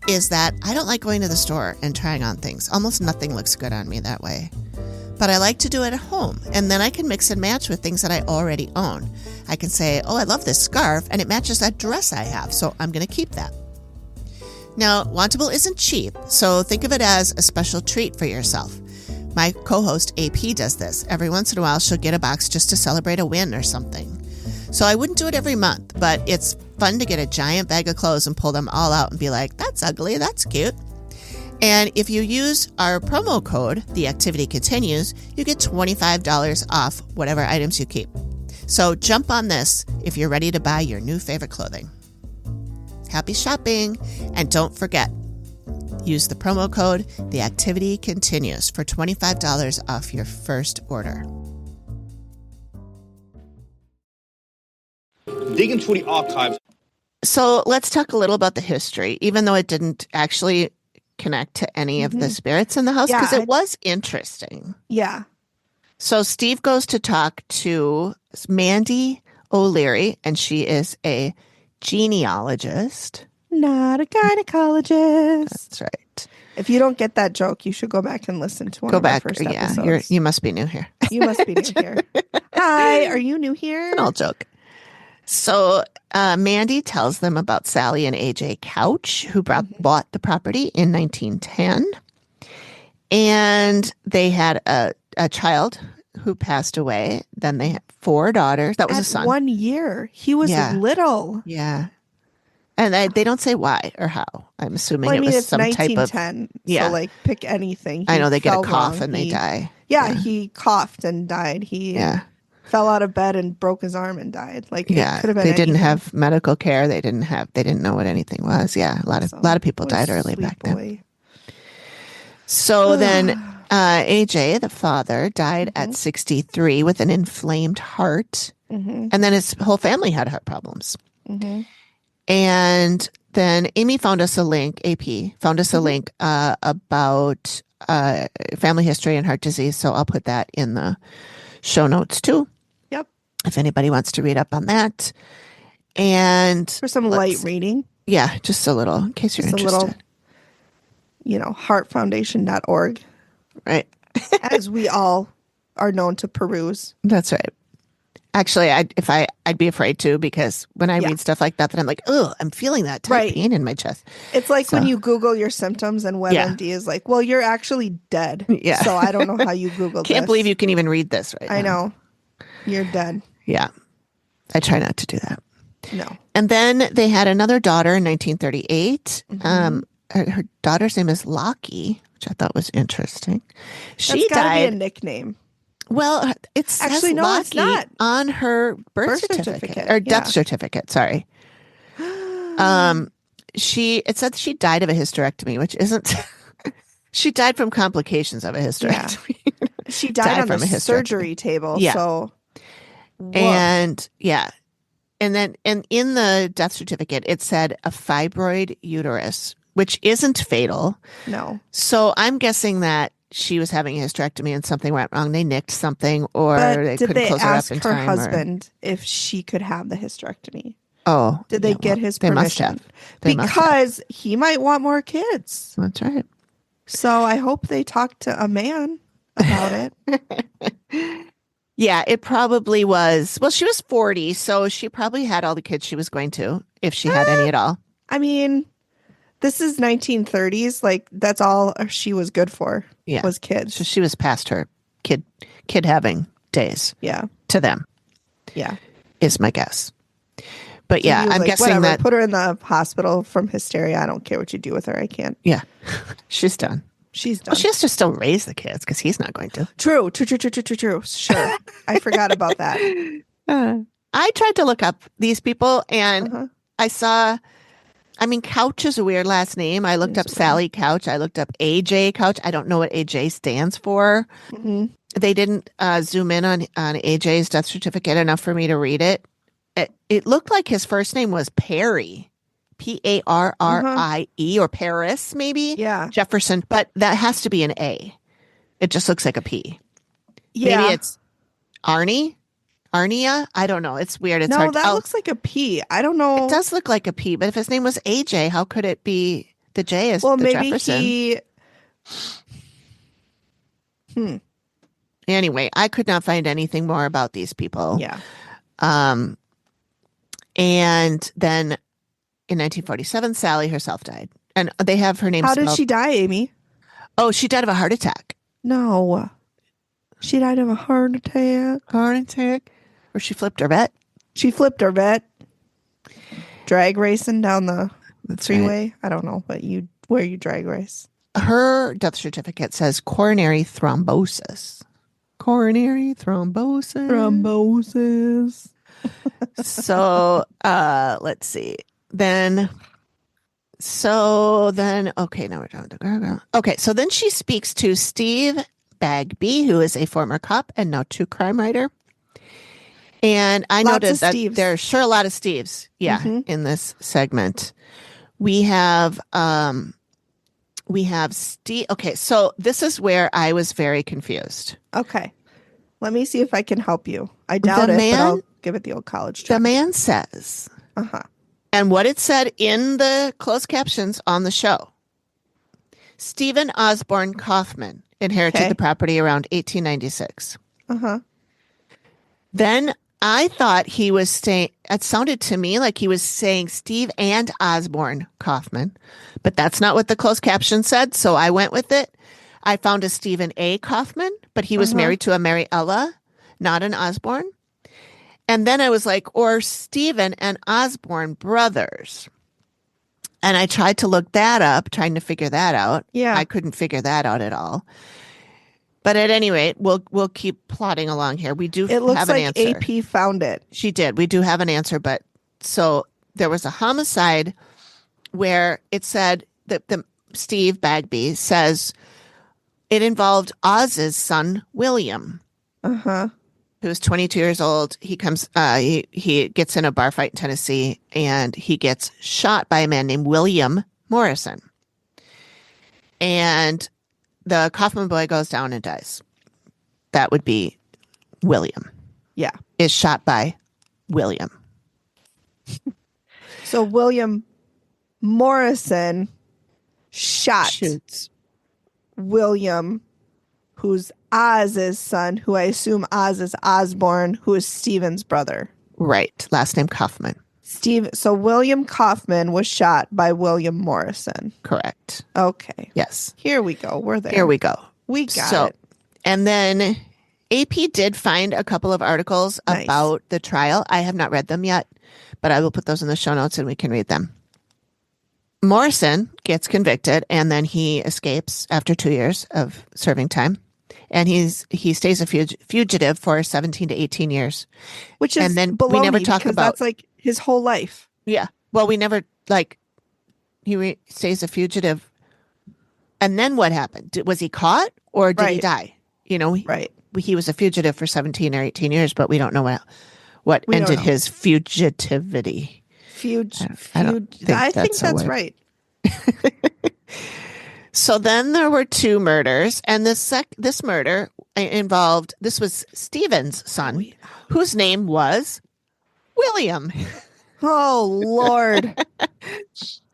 is that I don't like going to the store and trying on things. Almost nothing looks good on me that way. But I like to do it at home, and then I can mix and match with things that I already own. I can say, oh, I love this scarf, and it matches that dress I have, so I'm going to keep that. Now, Wantable isn't cheap, so think of it as a special treat for yourself. My co-host AP does this. Every once in a while, she'll get a box just to celebrate a win or something. So I wouldn't do it every month, but it's fun to get a giant bag of clothes and pull them all out and be like, that's ugly, that's cute. And if you use our promo code, The Activity Continues, you get $25 off whatever items you keep. So jump on this if you're ready to buy your new favorite clothing. Happy shopping, and don't forget, use the promo code The Activity Continues for $25 off your first order. Digging through the archives. So let's talk a little about the history, even though it didn't actually connect to any of the spirits in the house, because it was interesting. Yeah. So Steve goes to talk to Mandy O'Leary, and she is a genealogist. Not a gynecologist. That's right. If you don't get that joke, you should go back and listen to one of our first episodes. You must be new here. You must be new here. Hi, are you new here? An old joke. So Mandy tells them about Sally and AJ Couch, who bought the property in 1910. And they had a child who passed away. Then they had 4 daughters. That was a son. 1 year. He was little. Yeah. And they don't say why or how. I'm assuming it was it's some type of... 1910. So, like, pick anything. I know they get a cough and they die. Yeah, he coughed and died. He fell out of bed and broke his arm and died. Like, it could have been they didn't have medical care. They didn't know what anything was. Yeah, a lot of people died early back then. So then AJ, the father, died at 63 with an inflamed heart. And then his whole family had heart problems. And then Amy found us a link, AP found us a link about family history and heart disease. So I'll put that in the show notes too. Yep. If anybody wants to read up on that. And for some light reading. Yeah, just a little, in case you're interested. A little, heartfoundation.org. Right. As we all are known to peruse. That's right. Actually, I'd be afraid to, because when I read stuff like that, then I'm like, oh, I'm feeling that tight pain in my chest. It's like when you Google your symptoms and WebMD is like, well, you're actually dead. Yeah. So I don't know how you Googled Can't believe you can even read this right now. I know. You're dead. Yeah. I try not to do that. No. And then they had another daughter in 1938. Her daughter's name is Lockie, which I thought was interesting. She died. Be a nickname. Well, it's actually no, it's not on her birth certificate or death certificate. Sorry. It said she died of a hysterectomy, which isn't. She died from complications of a hysterectomy. Yeah. She died on the surgery table. Yeah. So, and then in the death certificate, it said a fibroid uterus, which isn't fatal. No. So I'm guessing that she was having a hysterectomy and something went wrong. They nicked something, or they couldn't close her up in time. Did they ask her husband if she could have the hysterectomy? Oh. Did they get his permission? They must have. Because he might want more kids. That's right. So I hope they talked to a man about it. Yeah, it probably was. Well, she was 40, so she probably had all the kids she was going to, if she had any at all. I mean, this is 1930s. Like, that's all she was good for. Was kids. So she was past her kid having days. Yeah. To them. Yeah. Is my guess. But yeah, I'm guessing whatever, that. Put her in the hospital from hysteria. I don't care what you do with her. I can't. Yeah. She's done. She's done. Well, she has to still raise the kids because he's not going to. True. Sure. I forgot about that. I tried to look up these people and I saw I mean, Couch is a weird last name. I looked up Sally Couch. I looked up AJ Couch. I don't know what AJ stands for. Mm-hmm. They didn't zoom in on AJ's death certificate enough for me to read it. It looked like his first name was Perry, Parrie, or Paris, maybe. Yeah. Jefferson, but that has to be an A. It just looks like a P. Yeah. Maybe it's Arnia. I don't know. It's weird. It's no, hard. that looks like a P. I don't know. It does look like a P, but if his name was AJ, how could it be the J is well, the maybe Jefferson? Anyway, I could not find anything more about these people. Yeah. And then in 1947, Sally herself died. And they have her name How spelled. did she die, Amy? Oh, she died of a heart attack. No. She died of a heart attack. Heart attack? Or she flipped her vet? She flipped her vet. Drag racing down the freeway. Right. I don't know, but where you drag race. Her death certificate says coronary thrombosis. Coronary thrombosis. Thrombosis. So, let's see. Okay, now we're down to Gargoyle. Okay, so then she speaks to Steve Bagby, who is a former cop and now true crime writer. And I noted that there's sure a lot of Steves, in this segment. We have Steve. Okay, so this is where I was very confused. Okay. Let me see if I can help you. I doubt it, but I'll give it the old college try. The man says, and what it said in the closed captions on the show, Stephen Osborne Kaufman inherited the property around 1896. Then I thought he was saying, it sounded to me like he was saying Steve and Osborne Kaufman, but that's not what the closed caption said, so I went with it. I found a Stephen A. Kaufman, but he was married to a Mary Ella, not an Osborne. And then I was like, or Stephen and Osborne brothers. And I tried to look that up, trying to figure that out. Yeah. I couldn't figure that out at all. But at any rate, we'll keep plodding along here. We do have an answer. It looks like AP found it. She did. We do have an answer, but so there was a homicide where it said that the Steve Bagby says it involved Oz's son, William, who's 22 years old. He comes, he gets in a bar fight in Tennessee, and he gets shot by a man named William Morrison. And the Kaufman boy goes down and dies. That would be William. Yeah. Is shot by William. So William Morrison shoots William, who's Oz's son, who I assume Oz is Osborne, who is Stephen's brother. Right. Last name Kaufman. So William Kaufman was shot by William Morrison. Correct. Okay. Yes. Here we go. We're there. Here we go. We got it. And then AP did find a couple of articles about the trial. I have not read them yet, but I will put those in the show notes and we can read them. Morrison gets convicted and then he escapes after 2 years of serving time. And he stays a fugitive for 17 to 18 years. Which is, and then we never talk about, that's like his whole life. Yeah. Well, we never, like, he stays a fugitive. And then what happened? Was he caught or did he die? You know, he was a fugitive for 17 or 18 years, but we don't know what ended his fugitivity. I think that's right. So then there were 2 murders, and this murder involved, this was Stephen's son, whose name was William. Oh, Lord.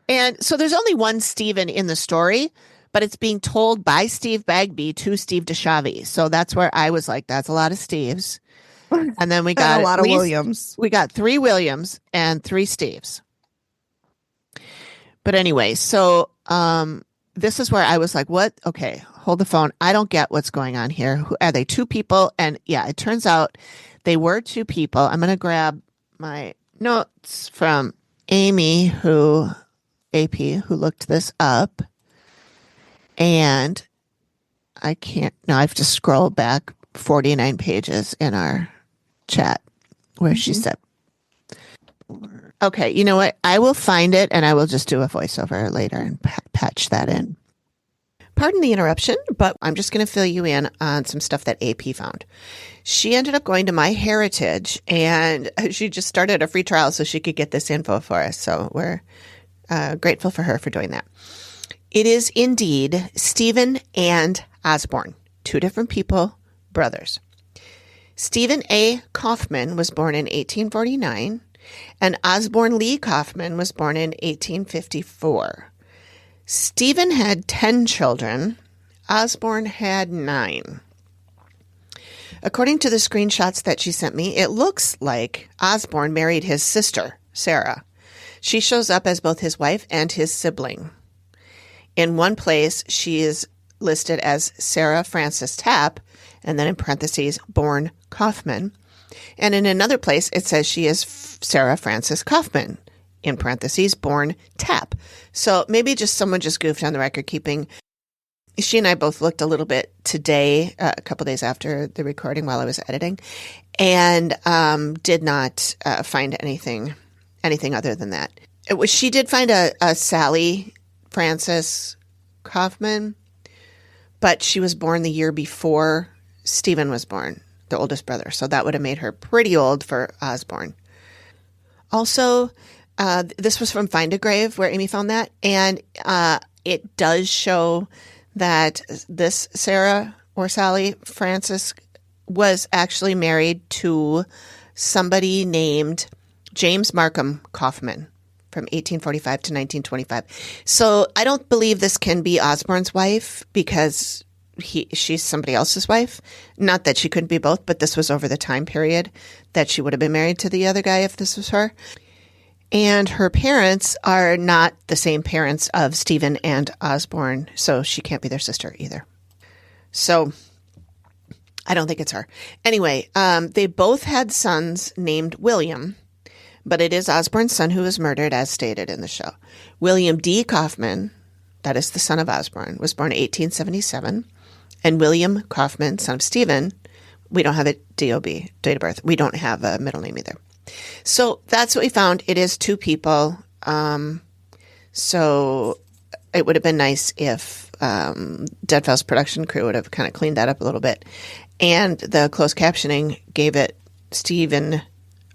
And so there's only one Stephen in the story, but it's being told by Steve Bagby to Steve DeShavi. So that's where I was like, that's a lot of Steves. And then we got a lot of Williams. We got 3 Williams and 3 Steves. But anyway, so this is where I was like, what? Okay, hold the phone. I don't get what's going on here. Are they 2 people? And yeah, it turns out they were 2 people. I'm going to grab my notes from Amy, AP, who looked this up. And I have to scroll back 49 pages in our chat where she said, Okay, you know what? I will find it and I will just do a voiceover later and patch that in. Pardon the interruption, but I'm just going to fill you in on some stuff that AP found. She ended up going to MyHeritage and she just started a free trial so she could get this info for us. So we're grateful for her for doing that. It is indeed Stephen and Osborne, two different people, brothers. Stephen A. Kaufman was born in 1849 and Osborne Lee Kaufman was born in 1854. Stephen had 10 children. Osborne had 9. According to the screenshots that she sent me, it looks like Osborne married his sister, Sarah. She shows up as both his wife and his sibling. In one place, she is listed as Sarah Frances Tapp, and then in parentheses, born Kaufman. And in another place, it says she is Sarah Frances Kaufman, in parentheses, born Tapp. So maybe just someone just goofed on the record keeping. She and I both looked a little bit today, a couple days after the recording while I was editing, and did not find anything other than that. She did find a Sally Frances Kaufman, but she was born the year before Stephen was born, the oldest brother. So that would have made her pretty old for Osborne. Also, this was from Find a Grave where Amy found that. And it does show that this Sarah or Sally Frances was actually married to somebody named James Markham Kaufman from 1845 to 1925. So I don't believe this can be Osborne's wife because she's somebody else's wife. Not that she couldn't be both, but this was over the time period that she would have been married to the other guy if this was her. And her parents are not the same parents of Stephen and Osborne, so she can't be their sister either. So I don't think it's her. Anyway, they both had sons named William, but it is Osborne's son who was murdered, as stated in the show. William D. Kaufman, that is the son of Osborne, was born in 1877. And William Kaufman, son of Stephen, we don't have a DOB, date of birth. We don't have a middle name either. So that's what we found. It is 2 people. So it would have been nice if Dead Files production crew would have kind of cleaned that up a little bit. And the closed captioning gave it Stephen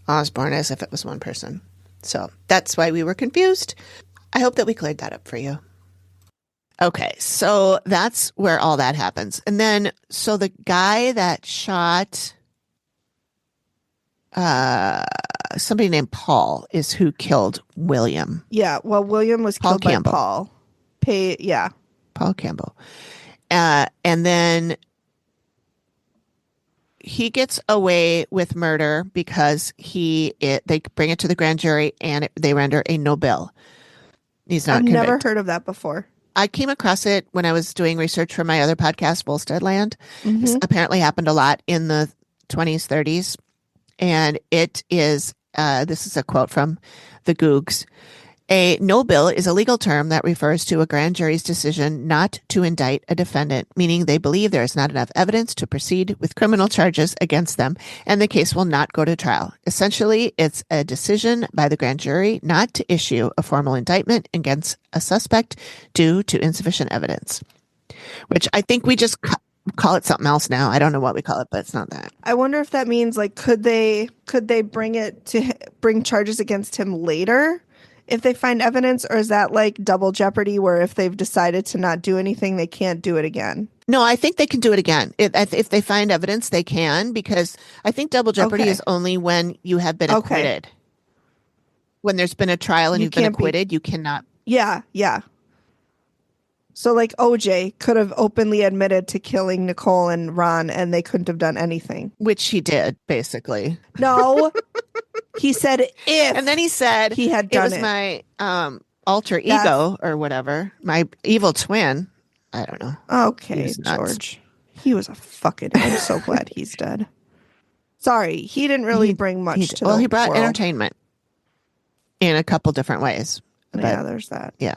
Osborne as if it was one person. So that's why we were confused. I hope that we cleared that up for you. Okay, so that's where all that happens. And then, so the guy that shot somebody named Paul is who killed William. Yeah, well, William was killed by Paul. Paul Campbell. And then he gets away with murder because they bring it to the grand jury and they render a no bill. He's not convicted. I've never heard of that before. I came across it when I was doing research for my other podcast, Volstead Land. This apparently happened a lot in the 20s, 30s. And it is, this is a quote from the Googs. A no bill is a legal term that refers to a grand jury's decision not to indict a defendant, meaning they believe there is not enough evidence to proceed with criminal charges against them, and the case will not go to trial. Essentially, it's a decision by the grand jury not to issue a formal indictment against a suspect due to insufficient evidence, which I think we just call it something else now. I don't know what we call it, but it's not that. I wonder if that means, like, could they bring charges against him later if they find evidence, or is that like double jeopardy where if they've decided to not do anything, they can't do it again? No, I think they can do it again. If they find evidence, they can, because I think double jeopardy is only when you have been acquitted. When there's been a trial and you've been acquitted, you cannot. Yeah. So like OJ could have openly admitted to killing Nicole and Ron and they couldn't have done anything. Which he did, basically. No. He said if. And then he said he had done it. Was my alter ego or whatever. My evil twin. I don't know. Okay, George. He was a fucking... I'm so glad he's dead. Sorry, he didn't really bring much to the world. Well, he brought entertainment in a couple different ways. Yeah, there's that. Yeah.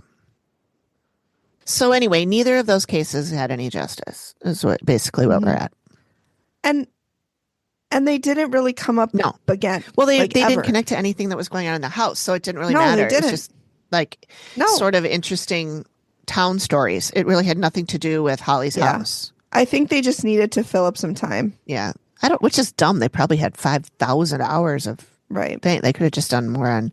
So anyway, neither of those cases had any justice, is basically what we're at. And And they didn't really come up No. again. Well, they ever. didn't connect to anything that was going on in the house, so it didn't really No, matter. they didn't. It was just like sort of interesting town stories. It really had nothing to do with Holly's house. I think they just needed to fill up some time. Yeah. Which is dumb. They probably had 5,000 hours of thing. They could have just done more on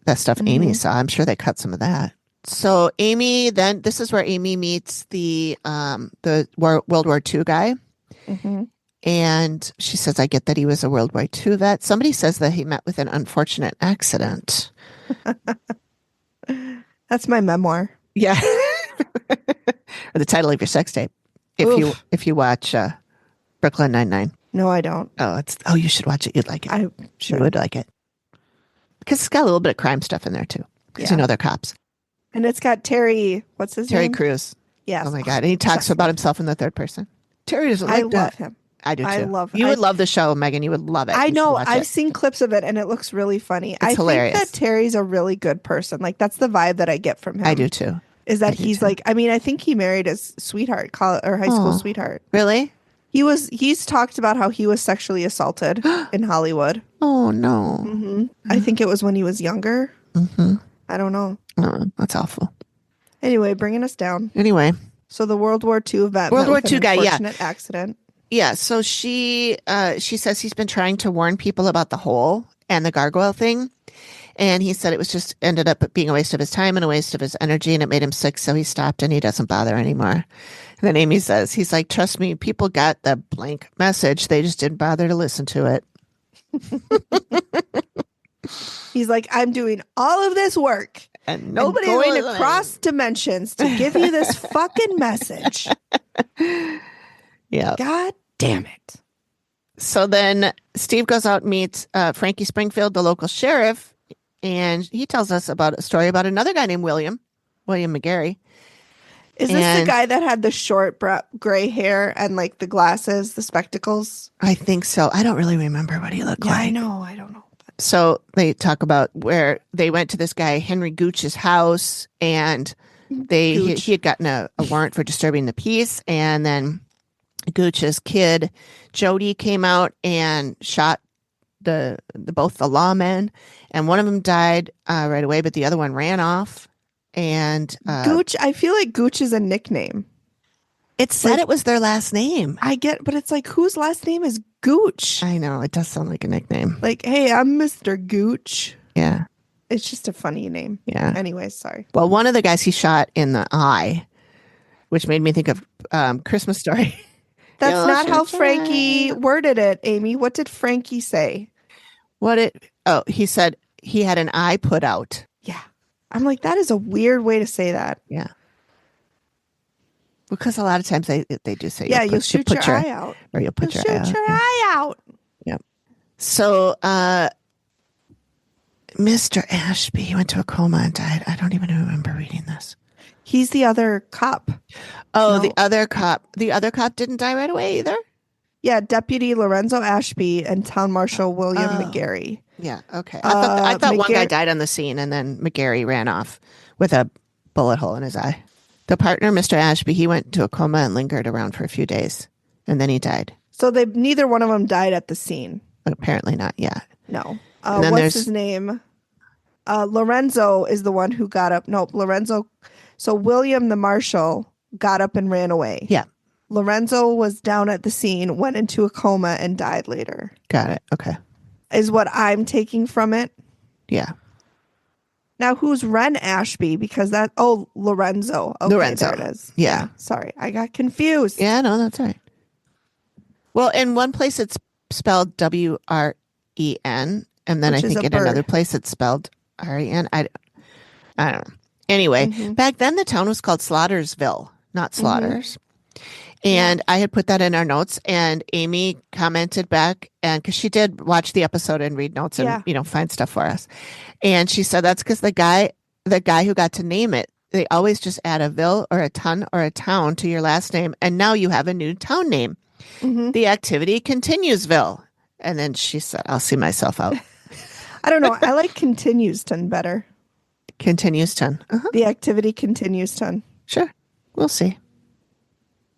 that stuff Amy saw. I'm sure they cut some of that. So Amy, then this is where Amy meets the World War II guy. Mm-hmm. And she says, I get that he was a World War II vet. Somebody says that he met with an unfortunate accident. That's my memoir. Yeah. Or the title of your sex tape. If you watch Brooklyn Nine-Nine. No, I don't. Oh, you should watch it. You'd like it. I should. You would like it. Because it's got a little bit of crime stuff in there too. Because you know they're cops. And it's got Terry, what's his name? Terry Crews. Yes. Oh my God. And he talks about himself in the third person. Terry doesn't like that. I love him. I do too. I love him. You would love the show, Megan. You would love it. I know. I've seen clips of it and it looks really funny. I hilarious. think that Terry's a really good person. Like that's the vibe that I get from him. I do too. Is that he's like, I mean, I think he married his sweetheart, or high school sweetheart. Really? He's talked about how he was sexually assaulted in Hollywood. Oh no. Mm-hmm. I think it was when he was younger. Mm-hmm. I don't know. Oh, that's awful. Anyway, bringing us down. Anyway. So the World War II vet. World War II guy, unfortunate accident. Yeah. So she says he's been trying to warn people about the hole and the gargoyle thing. And he said it was just ended up being a waste of his time and a waste of his energy, and it made him sick. So he stopped and he doesn't bother anymore. And then Amy says, he's like, trust me, people got the blank message. They just didn't bother to listen to it. He's like, I'm doing all of this work and nobody's going across dimensions to give you this fucking message. Yeah. God damn it. So then Steve goes out and meets Frankie Springfield, the local sheriff, and he tells us about a story about another guy named William McGarry. Is this the guy that had the short gray hair and like the glasses, the spectacles? I think so. I don't really remember what he looked like. I know. I don't know. So they talk about where they went to this guy, Henry Gooch's house, and he had gotten a warrant for disturbing the peace. And then Gooch's kid, Jody, came out and shot both the lawmen, and one of them died right away, but the other one ran off. And Gooch, I feel like Gooch is a nickname. It said it was their last name. I get, but it's like, whose last name is Gooch? I know, it does sound like a nickname. Like, hey, I'm Mr. Gooch. Yeah. It's just a funny name. Yeah. Anyway, sorry. Well, one of the guys he shot in the eye, which made me think of Christmas Story. That's not how Frankie worded it, Amy. What did Frankie say? He said he had an eye put out. Yeah. I'm like, that is a weird way to say that. Yeah. Because a lot of times they do say, yeah, you'll shoot your eye out. Or you'll put your shoot your eye out. Yeah. So, Mr. Ashby went to a coma and died. I don't even remember reading this. He's the other cop. Oh, no. The other cop. The other cop didn't die right away either? Yeah, Deputy Lorenzo Ashby and Town Marshal William McGarry. Yeah, okay. I thought one guy died on the scene and then McGarry ran off with a bullet hole in his eye. The partner, Mr. Ashby, he went to a coma and lingered around for a few days, and then he died. So neither one of them died at the scene? Apparently not yet. No. What's his name? Lorenzo is the one who got up. No, Lorenzo. So William the Marshal got up and ran away. Yeah. Lorenzo was down at the scene, went into a coma, and died later. Got it. Okay. Is what I'm taking from it. Yeah. Now, who's Ren Ashby? Because Lorenzo. Okay, Lorenzo. There it is. Yeah. Sorry, I got confused. Yeah, no, that's right. Well, in one place it's spelled WREN, and then I think in another place it's spelled REN. I don't know. Anyway, back then the town was called Slaughtersville, not Slaughters. And I had put that in our notes, and Amy commented back, and because she did watch the episode and read notes and find stuff for us, and she said that's because the guy who got to name it, they always just add a ville or a ton or a town to your last name, and now you have a new town name. The activity continuesville, and then she said, "I'll see myself out." I don't know. I like Continueston better. Continueston. The activity Continueston. Sure, we'll see.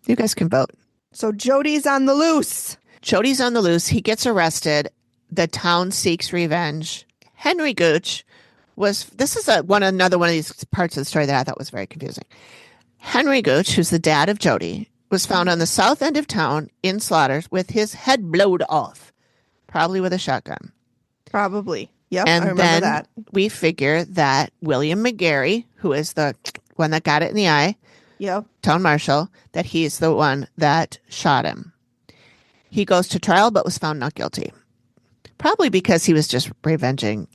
You guys can vote. So Jody's on the loose. Jody's on the loose. He gets arrested. The town seeks revenge. Henry Gooch this is another one of these parts of the story that I thought was very confusing. Henry Gooch, who's the dad of Jody, was found on the south end of town in Slaughters with his head blowed off, probably with a shotgun. Probably. Yep, and I remember that. We figure that William McGarry, who is the one that got it in the eye, yep, town marshal, that he's the one that shot him. He goes to trial but was found not guilty. Probably because he was just revenging,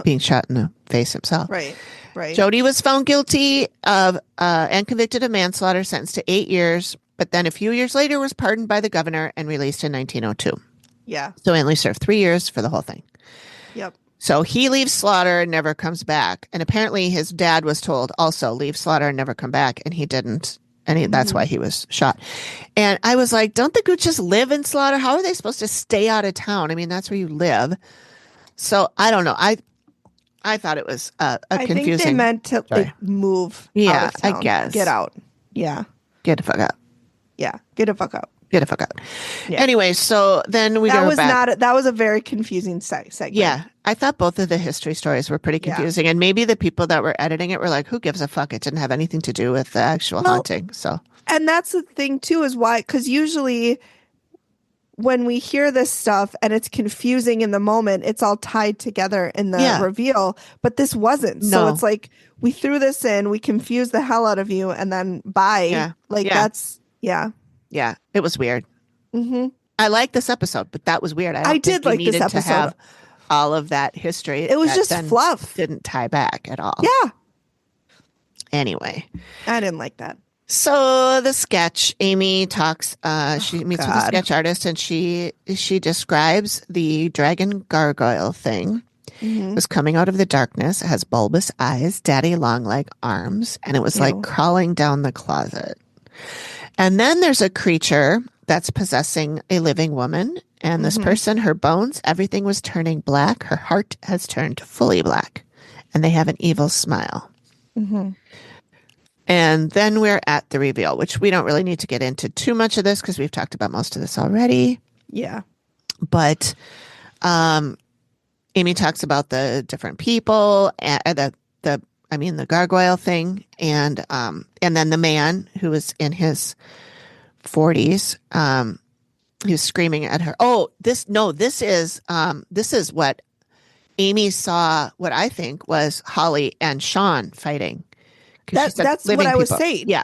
being shot in the face himself. Right. Jody was found guilty of and convicted of manslaughter, sentenced to 8 years, but then a few years later was pardoned by the governor and released in 1902. Yeah. So he only served 3 years for the whole thing. Yep. So he leaves Slaughter and never comes back. And apparently his dad was told also leave Slaughter and never come back. And he didn't. And that's why he was shot. And I was like, don't the Gooches live in Slaughter? How are they supposed to stay out of town? I mean, that's where you live. So I don't know. I thought it was confusing. I think they meant to move yeah, out of town. I guess. Get out. Yeah. Get the fuck out. Yeah. Get the fuck out. Get the fuck out. Yeah. Anyway, so then we go back. That was a very confusing segment. Yeah. I thought both of the history stories were pretty confusing. And maybe the people that were editing it were like, who gives a fuck? It didn't have anything to do with the actual haunting. So, and that's the thing too, is why, because usually when we hear this stuff and it's confusing in the moment, it's all tied together in the reveal, but this wasn't. So it's like, we threw this in, we confused the hell out of you, and then bye. Yeah. That's, Yeah, it was weird. Mm-hmm. I liked this episode, but that was weird. I did like this episode. To have all of that history. It was just fluff. Didn't tie back at all. Yeah. Anyway. I didn't like that. So the sketch, Amy talks, she meets with a sketch artist and she describes the dragon gargoyle thing. It was coming out of the darkness. It has bulbous eyes, daddy long leg arms, and it was like crawling down the closet. And then there's a creature that's possessing a living woman. And this person, her bones, everything was turning black. Her heart has turned fully black. And they have an evil smile. And then we're at the reveal, which we don't really need to get into too much of this because we've talked about most of this already. Yeah. But Amy talks about the different people, the gargoyle thing, and then the man who was in his 40s, he was screaming at her. This is what Amy saw. What I think was Holly and Sean fighting. That's what I was saying. Yeah.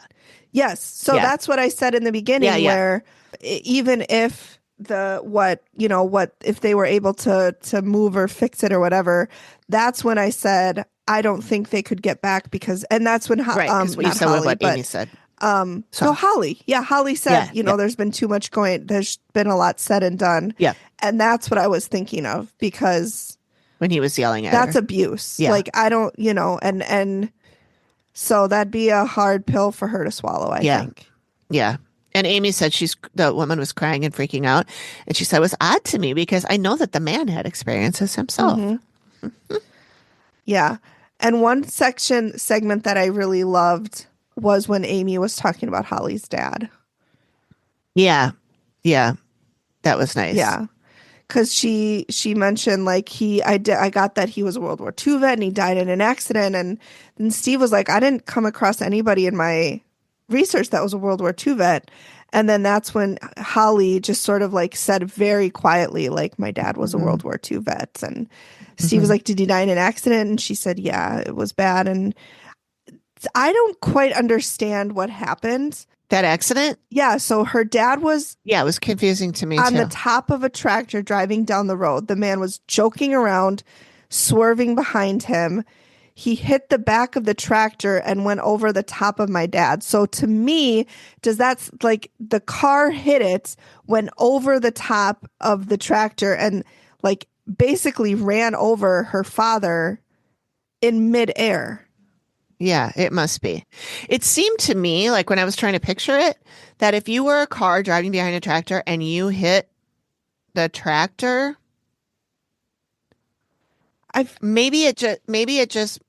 Yes. So that's what I said in the beginning. Where even if if they were able to move or fix it or whatever, that's when I said I don't think they could get back and that's when Amy said. So Holly, Holly said, there's been too much there's been a lot said and done. Yeah. And that's what I was thinking of, because when he was yelling at her. That's abuse. Yeah. Like, I don't, and so that'd be a hard pill for her to swallow, I think. Yeah. And Amy said the woman was crying and freaking out. And she said it was odd to me because I know that the man had experiences himself. Yeah. And one segment that I really loved was when Amy was talking about Holly's dad. Yeah. Yeah. That was nice. Yeah. Because she mentioned like I got that he was a World War II vet and he died in an accident. And Steve was like, I didn't come across anybody in my research that was a World War II vet. And then that's when Holly just sort of like said very quietly, like, my dad was a World War II vet. And Steve was like, did he die in an accident? And she said, yeah, it was bad. And I don't quite understand what happened. That accident? Yeah. So her dad was... Yeah, it was confusing to me on the top of a tractor driving down the road. The man was joking around, swerving behind him. He hit the back of the tractor and went over the top of my dad. So to me, that's like the car hit it, went over the top of the tractor and like basically ran over her father in midair. Yeah, it must be. It seemed to me, like when I was trying to picture it, that if you were a car driving behind a tractor and you hit the tractor, maybe it just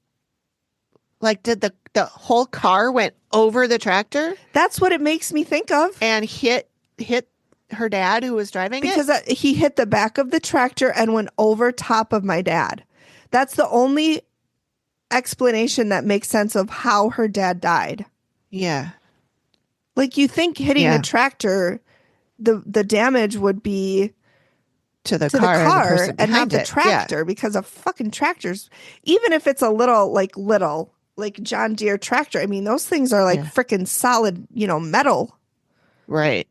like did the whole car went over the tractor? That's what it makes me think of. And hit her dad who was driving because it? he hit the back of the tractor and went over top of my dad. That's the only explanation that makes sense of how her dad died. Yeah. Like, you think hitting a tractor, the damage would be to the car and not the tractor, because of fucking tractors, even if it's a little like John Deere tractor. I mean, those things are like freaking solid, metal. Right.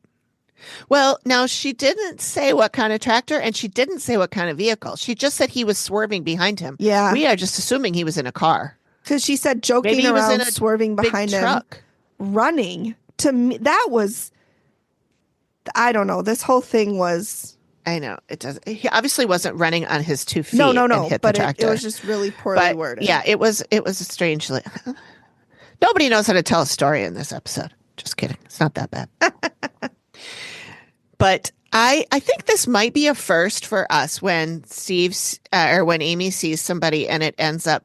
Well, now she didn't say what kind of tractor, and she didn't say what kind of vehicle. She just said he was swerving behind him. Yeah. We are just assuming he was in a car. Because she said joking around, swerving behind him, running. To me, that was, I don't know. This whole thing was. I know it does. He obviously wasn't running on his 2 feet. No. And hit but the tractor. It was just really poorly worded. Yeah, it was strangely. Nobody knows how to tell a story in this episode. Just kidding. It's not that bad. But I think this might be a first for us when when Amy sees somebody and it ends up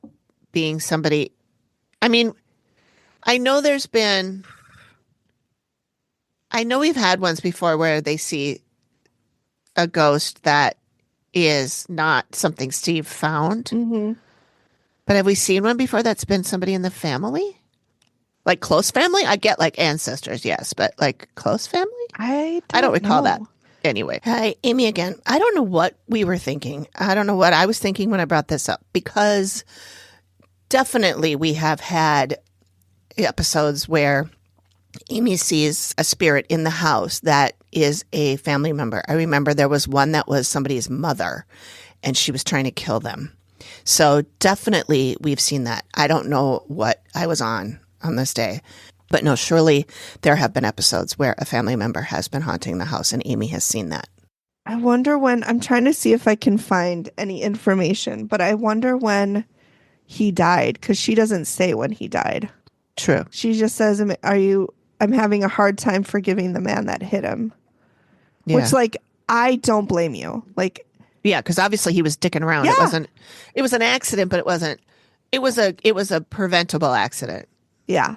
being somebody. I mean, I know we've had ones before where they see a ghost that is not something Steve found. Mm-hmm. But have we seen one before that's been somebody in the family? Like close family? I get like ancestors, yes, but like close family? I don't recall that. Anyway. Hi, Amy again. I don't know what we were thinking. I don't know what I was thinking when I brought this up, because definitely we have had episodes where Amy sees a spirit in the house that is a family member. I remember there was one that was somebody's mother, and she was trying to kill them. So definitely we've seen that. I don't know what I was on this day. But no, surely there have been episodes where a family member has been haunting the house and Amy has seen that. I wonder when, I'm trying to see if I can find any information, but I wonder when he died, because she doesn't say when he died. True. She just says, I'm having a hard time forgiving the man that hit him. Yeah. Which, like, I don't blame you. Like, yeah, because obviously he was dicking around. Yeah. It was an accident, but it was a preventable accident. Yeah.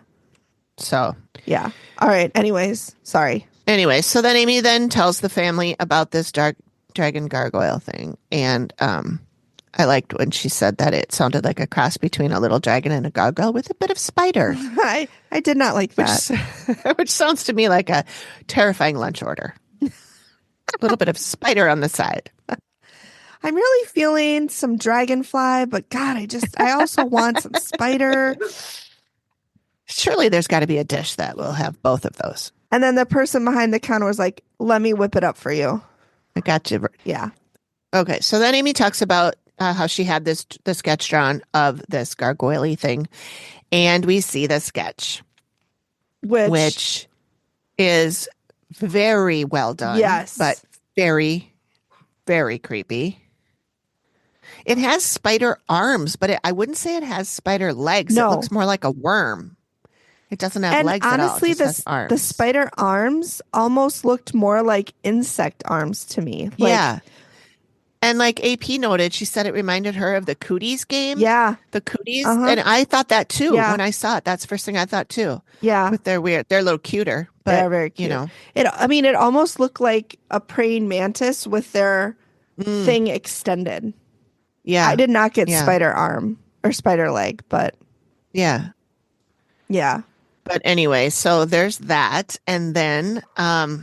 So. Yeah. All right. Anyways, sorry. Anyway, so then Amy then tells the family about this dark dragon gargoyle thing. And I liked when she said that it sounded like a cross between a little dragon and a gargoyle with a bit of spider. I did not like that. Which sounds to me like a terrifying lunch order. A little bit of spider on the side. I'm really feeling some dragonfly, but God, I also want some spider. Surely there's got to be a dish that will have both of those. And then the person behind the counter was like, let me whip it up for you. I got you. Yeah. Okay. So then Amy talks about how she had the sketch drawn of this gargoyle thing. And we see the sketch. Which is very well done. Yes. But very, very creepy. It has spider arms, but I wouldn't say it has spider legs. No. It looks more like a worm. It doesn't have legs honestly, at all. It just has arms. The spider arms almost looked more like insect arms to me. Yeah. And like AP noted, she said it reminded her of the Cooties game. Yeah. The Cooties. Uh-huh. And I thought that too when I saw it. That's the first thing I thought too. Yeah. With they're a little cuter. But, they're very cute. It almost looked like a praying mantis with their thing extended. Yeah. I did not get spider arm or spider leg, but. Yeah. Yeah. But anyway, so there's that. And then I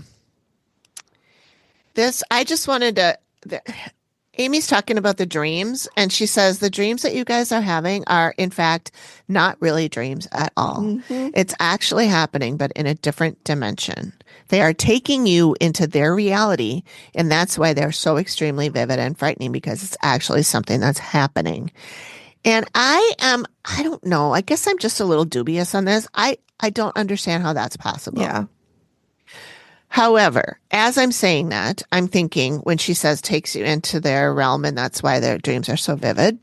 just wanted to, Amy's talking about the dreams, and she says the dreams that you guys are having are, in fact, not really dreams at all. Mm-hmm. It's actually happening, but in a different dimension. They are taking you into their reality, and that's why they're so extremely vivid and frightening, because it's actually something that's happening. And I don't know, I guess I'm just a little dubious on this. I don't understand how that's possible. Yeah. However, as I'm saying that, I'm thinking when she says takes you into their realm and that's why their dreams are so vivid,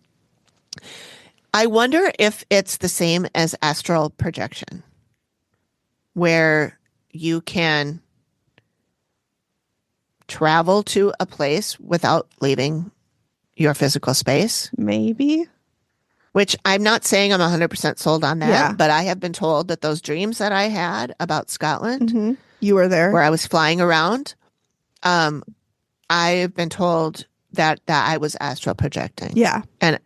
I wonder if it's the same as astral projection, where you can travel to a place without leaving your physical space. Maybe. Which I'm not saying I'm 100% sold on that, but I have been told that those dreams that I had about Scotland, you were there, where I was flying around, I've been told that I was astral projecting. Yeah. And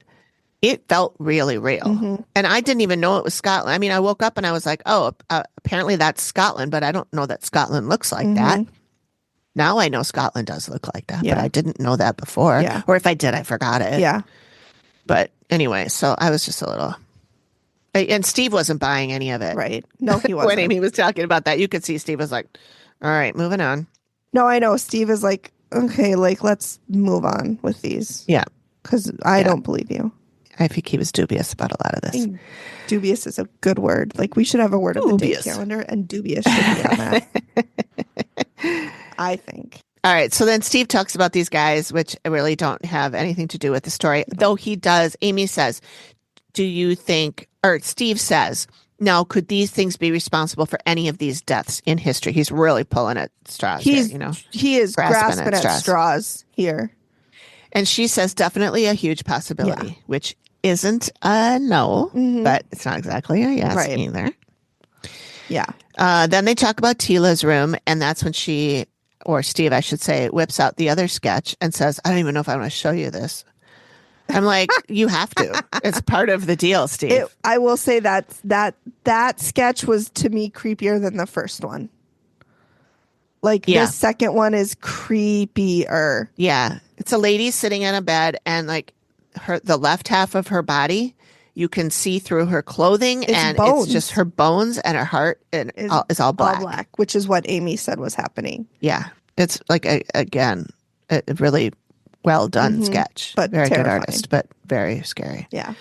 it felt really real. And I didn't even know it was Scotland. I mean, I woke up and I was like, oh, apparently that's Scotland, but I don't know that Scotland looks like that. Now I know Scotland does look like that, but I didn't know that before. Yeah. Or if I did, I forgot it. Yeah. But anyway, so I was just a little... And Steve wasn't buying any of it. Right. No, he wasn't. When Amy was talking about that, you could see Steve was like, all right, moving on. No, I know. Steve is like, okay, like, let's move on with these. Yeah. Because I don't believe you. I think he was dubious about a lot of this. Dubious is a good word. Like, we should have a word of the day calendar, and dubious should be on that. I think. All right. So then Steve talks about these guys, which really don't have anything to do with the story. Though he does. Amy says, do you think, or Steve says, now, could these things be responsible for any of these deaths in history? He's really pulling at straws here, you know? He is grasping at straws here. And she says, definitely a huge possibility, which isn't a no, but it's not exactly a yes either. Yeah. Then they talk about Tila's room, and that's when she, or Steve, I should say, whips out the other sketch and says, I don't even know if I want to show you this. I'm like, you have to. It's part of the deal, Steve. I will say that sketch was, to me, creepier than the first one. Like, the second one is creepier. Yeah. It's a lady sitting in a bed, and like the left half of her body, you can see through her clothing, and it's just her bones, and her heart is all black. All black, which is what Amy said was happening. Yeah. It's like, again, a really well done sketch. But very terrifying. good artist, but very scary. Yeah.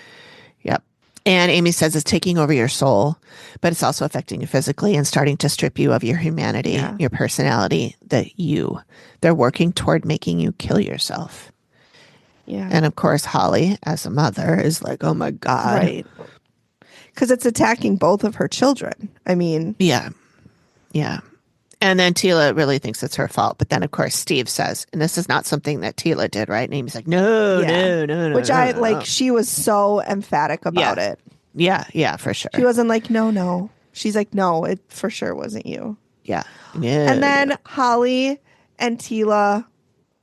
Yep. And Amy says it's taking over your soul, but it's also affecting you physically and starting to strip you of your humanity, your personality, they're working toward making you kill yourself. Yeah. And of course, Holly, as a mother, is like, oh my God. Right. Because it's attacking both of her children. I mean. Yeah. Yeah. And then Tila really thinks it's her fault. But then, of course, Steve says, and this is not something that Tila did, right? And Amy's like, no. Which she was so emphatic about it. Yeah, yeah, for sure. She wasn't like, no. She's like, no, it for sure wasn't you. Yeah. And then Holly and Tila,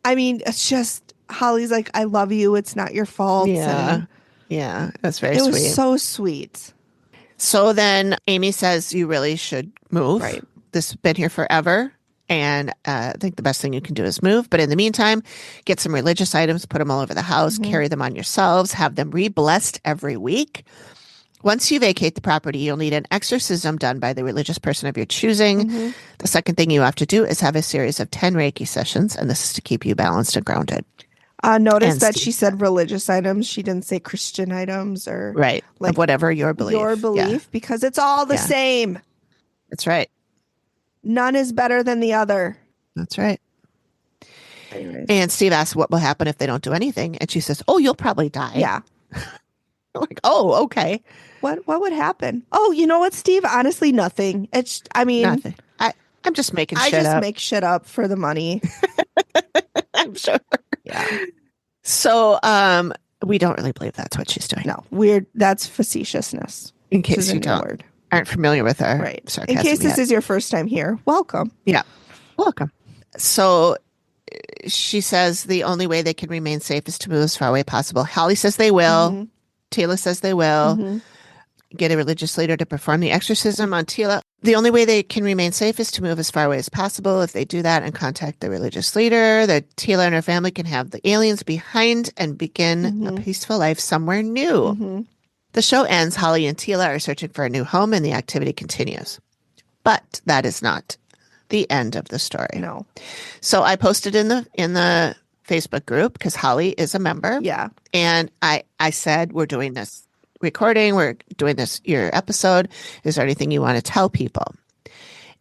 I mean, it's just, Holly's like, I love you. It's not your fault. Yeah. Yeah. That's very sweet. It was so sweet. So then Amy says, you really should move. Right. This has been here forever. And I think the best thing you can do is move. But in the meantime, get some religious items, put them all over the house, carry them on yourselves, have them re-blessed every week. Once you vacate the property, you'll need an exorcism done by the religious person of your choosing. The second thing you have to do is have a series of 10 Reiki sessions, and this is to keep you balanced and grounded. Notice that she said religious items. She didn't say Christian items or like of whatever your belief. Your belief, because it's all the same. That's right. None is better than the other. That's right. Anyways. And Steve asks what will happen if they don't do anything. And she says, oh, you'll probably die. Yeah. I'm like, oh, okay. What would happen? Oh, you know what, Steve? Honestly, nothing. Nothing. I'm just making shit up. I just make shit up for the money. I'm sure. Yeah. So we don't really believe that's what she's doing. No. Weird. That's facetiousness. In case you aren't familiar with her. Right. In case this is your first time here, welcome. Yeah. Welcome. So she says the only way they can remain safe is to move as far away as possible. Holly says they will. Taylor says they will. Get a religious leader to perform the exorcism on Tila. The only way they can remain safe is to move as far away as possible. If they do that and contact the religious leader, the Tila and her family can have the aliens behind and begin a peaceful life somewhere new. The show ends. Holly and Tila are searching for a new home, and the activity continues. But that is not the end of the story. No. So I posted in the Facebook group because Holly is a member. Yeah. And I said, we're doing this recording. We're doing this, your episode. Is there anything you want to tell people?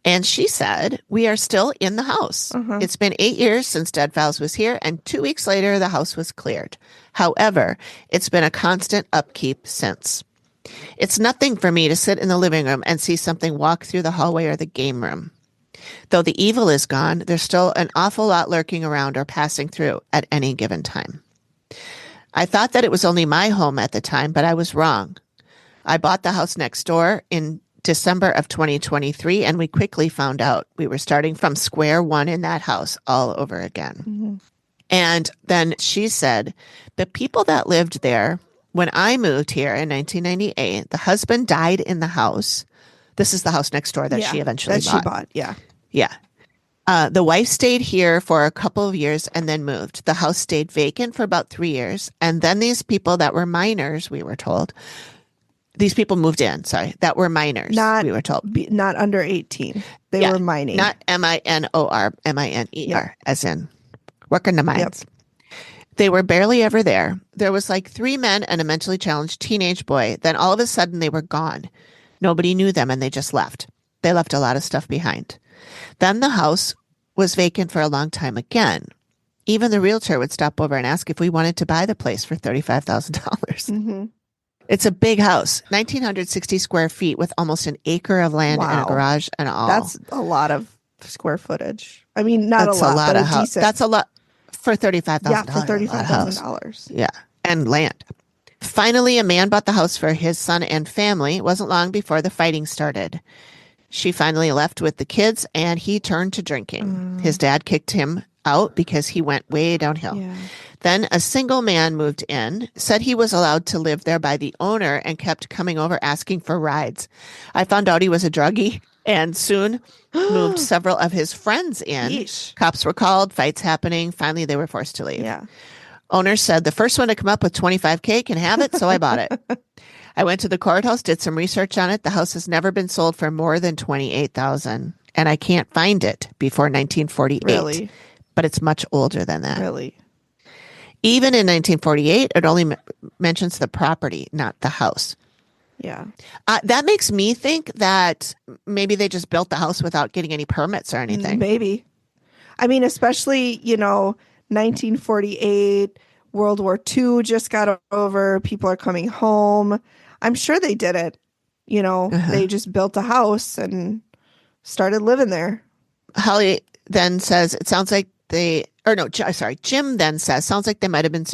And she said, we are still in the house. It's been 8 years since Dead Files was here, and 2 weeks later, the house was cleared. However, it's been a constant upkeep since. It's nothing for me to sit in the living room and see something walk through the hallway or the game room. Though the evil is gone, there's still an awful lot lurking around or passing through at any given time. I thought that it was only my home at the time, but I was wrong. I bought the house next door in December of 2023, and we quickly found out we were starting from square one in that house all over again. Mm-hmm. And then she said, the people that lived there, when I moved here in 1998, the husband died in the house. This is the house next door that she eventually bought. Yeah. Yeah. The wife stayed here for a couple of years and then moved. The house stayed vacant for about 3 years. And then these people that were minors, we were told, these people moved in, that were minors, we were told. Not under 18. They were mining. Not minor, miner, as in working the mines. Yep. They were barely ever there. There was like 3 men and a mentally challenged teenage boy. Then all of a sudden they were gone. Nobody knew them and they just left. They left a lot of stuff behind. Then the house was vacant for a long time again. Even the realtor would stop over and ask if we wanted to buy the place for $35,000. Mm-hmm. It's a big house, 1,960 square feet with almost an acre of land and a garage and all. That's a lot of square footage. I mean, not a lot, but a decent. That's a lot for $35,000. Yeah, for $35,000. Yeah, and land. Finally, a man bought the house for his son and family. It wasn't long before the fighting started. She finally left with the kids, and he turned to drinking. His dad kicked him out because he went way downhill. Yeah. Then a single man moved in, said he was allowed to live there by the owner, and kept coming over asking for rides. I found out he was a druggie and soon moved several of his friends in. Yeesh. Cops were called, fights happening. Finally, they were forced to leave. Yeah. Owner said, the first one to come up with $25K can have it, so I bought it. I went to the courthouse, did some research on it. The house has never been sold for more than $28,000, and I can't find it before 1948. Really? But it's much older than that. Really? Even in 1948, it only mentions the property, not the house. Yeah. That makes me think that maybe they just built the house without getting any permits or anything. Maybe. I mean, especially, 1948, World War II just got over. People are coming home. I'm sure they did it. They just built a house and started living there. Holly then says, it sounds like Jim then says, sounds like they might have been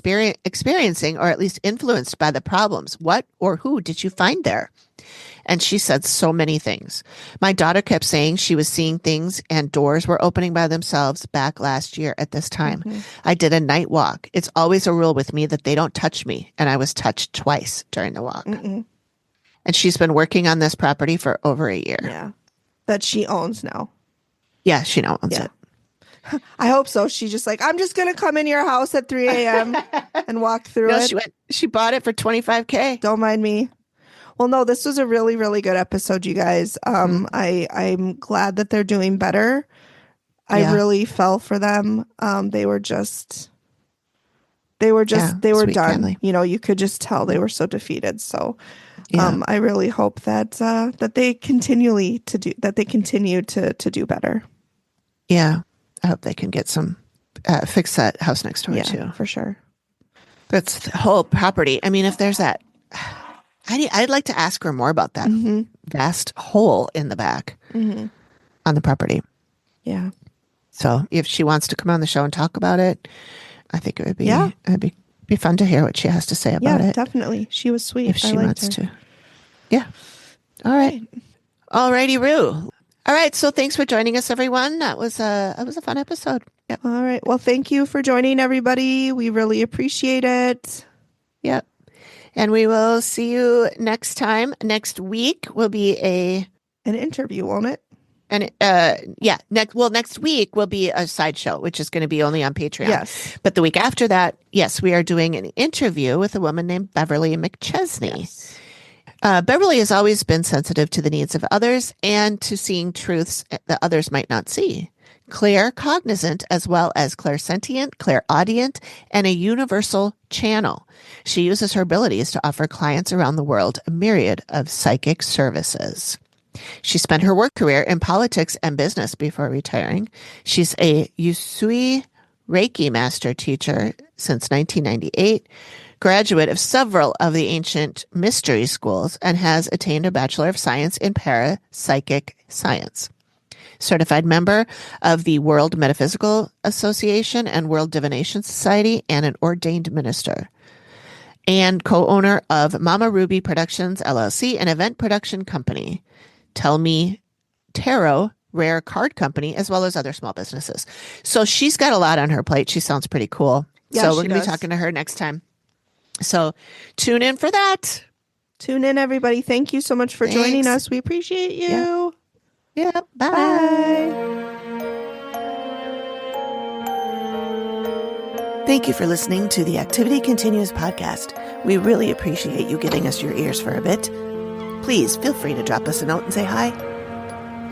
experiencing or at least influenced by the problems. What or who did you find there? And she said so many things. My daughter kept saying she was seeing things and doors were opening by themselves back last year at this time. Mm-hmm. I did a night walk. It's always a rule with me that they don't touch me. And I was touched twice during the walk. Mm-mm. And she's been working on this property for over a year. Yeah. That she owns now. Yeah, she now owns it. I hope so. She's just like, I'm just going to come in your house at 3 a.m. and walk through it. She bought it for $25K. Don't mind me. Well, no, this was a really, really good episode, you guys. I'm glad that they're doing better. I really fell for them. They were done. Family. You could just tell they were so defeated. So I really hope that they continue to do better. Yeah. I hope they can get some, fix that house next door too. For sure. That's the whole property. I mean, if there's that, I'd like to ask her more about that vast hole in the back on the property. Yeah. So if she wants to come on the show and talk about it, I think it would be, it'd be fun to hear what she has to say about it. Yeah, definitely. She was sweet. If she wants to. Yeah. All right. All righty, Rue. All right, so thanks for joining us, everyone. That was a fun episode. Yep. All right. Well, thank you for joining, everybody. We really appreciate it. Yep. And we will see you next time. Next week will be an interview, won't it? And next week will be a sideshow, which is going to be only on Patreon. Yes. But the week after that, yes, we are doing an interview with a woman named Beverly McChesney. Yes. Beverly has always been sensitive to the needs of others and to seeing truths that others might not see. Claircognizant as well as clairsentient, clairaudient, and a universal channel. She uses her abilities to offer clients around the world a myriad of psychic services. She spent her work career in politics and business before retiring. She's a Usui Reiki master teacher since 1998, graduate of several of the ancient mystery schools, and has attained a Bachelor of Science in Parapsychic Science. Certified member of the World Metaphysical Association and World Divination Society, and an ordained minister. And co-owner of Mama Ruby Productions, LLC, an event production company. Tell Me Tarot Rare Card Company, as well as other small businesses. So she's got a lot on her plate. She sounds pretty cool. Yeah, so we're she going to be does. talking to her next time. So tune in for that. Tune in, everybody. Thank you so much for joining Thanks. us. We appreciate you. Yeah. Bye. Bye. Thank you for listening to the Activity Continues podcast. We really appreciate you giving us your ears for a bit. Please feel free to drop us a note and say hi.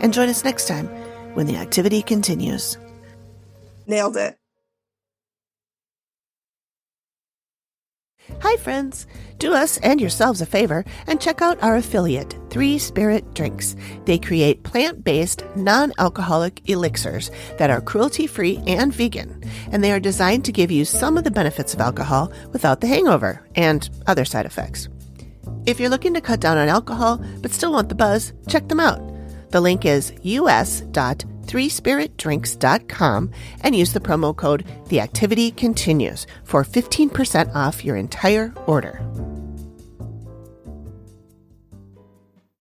And join us next time when the activity continues. Nailed it. Hi, friends. Do us and yourselves a favor and check out our affiliate, 3 Spirit Drinks. They create plant-based, non-alcoholic elixirs that are cruelty-free and vegan, and they are designed to give you some of the benefits of alcohol without the hangover and other side effects. If you're looking to cut down on alcohol but still want the buzz, check them out. The link is us.3spiritdrinks.com and use the promo code TheActivityContinues for 15% off your entire order.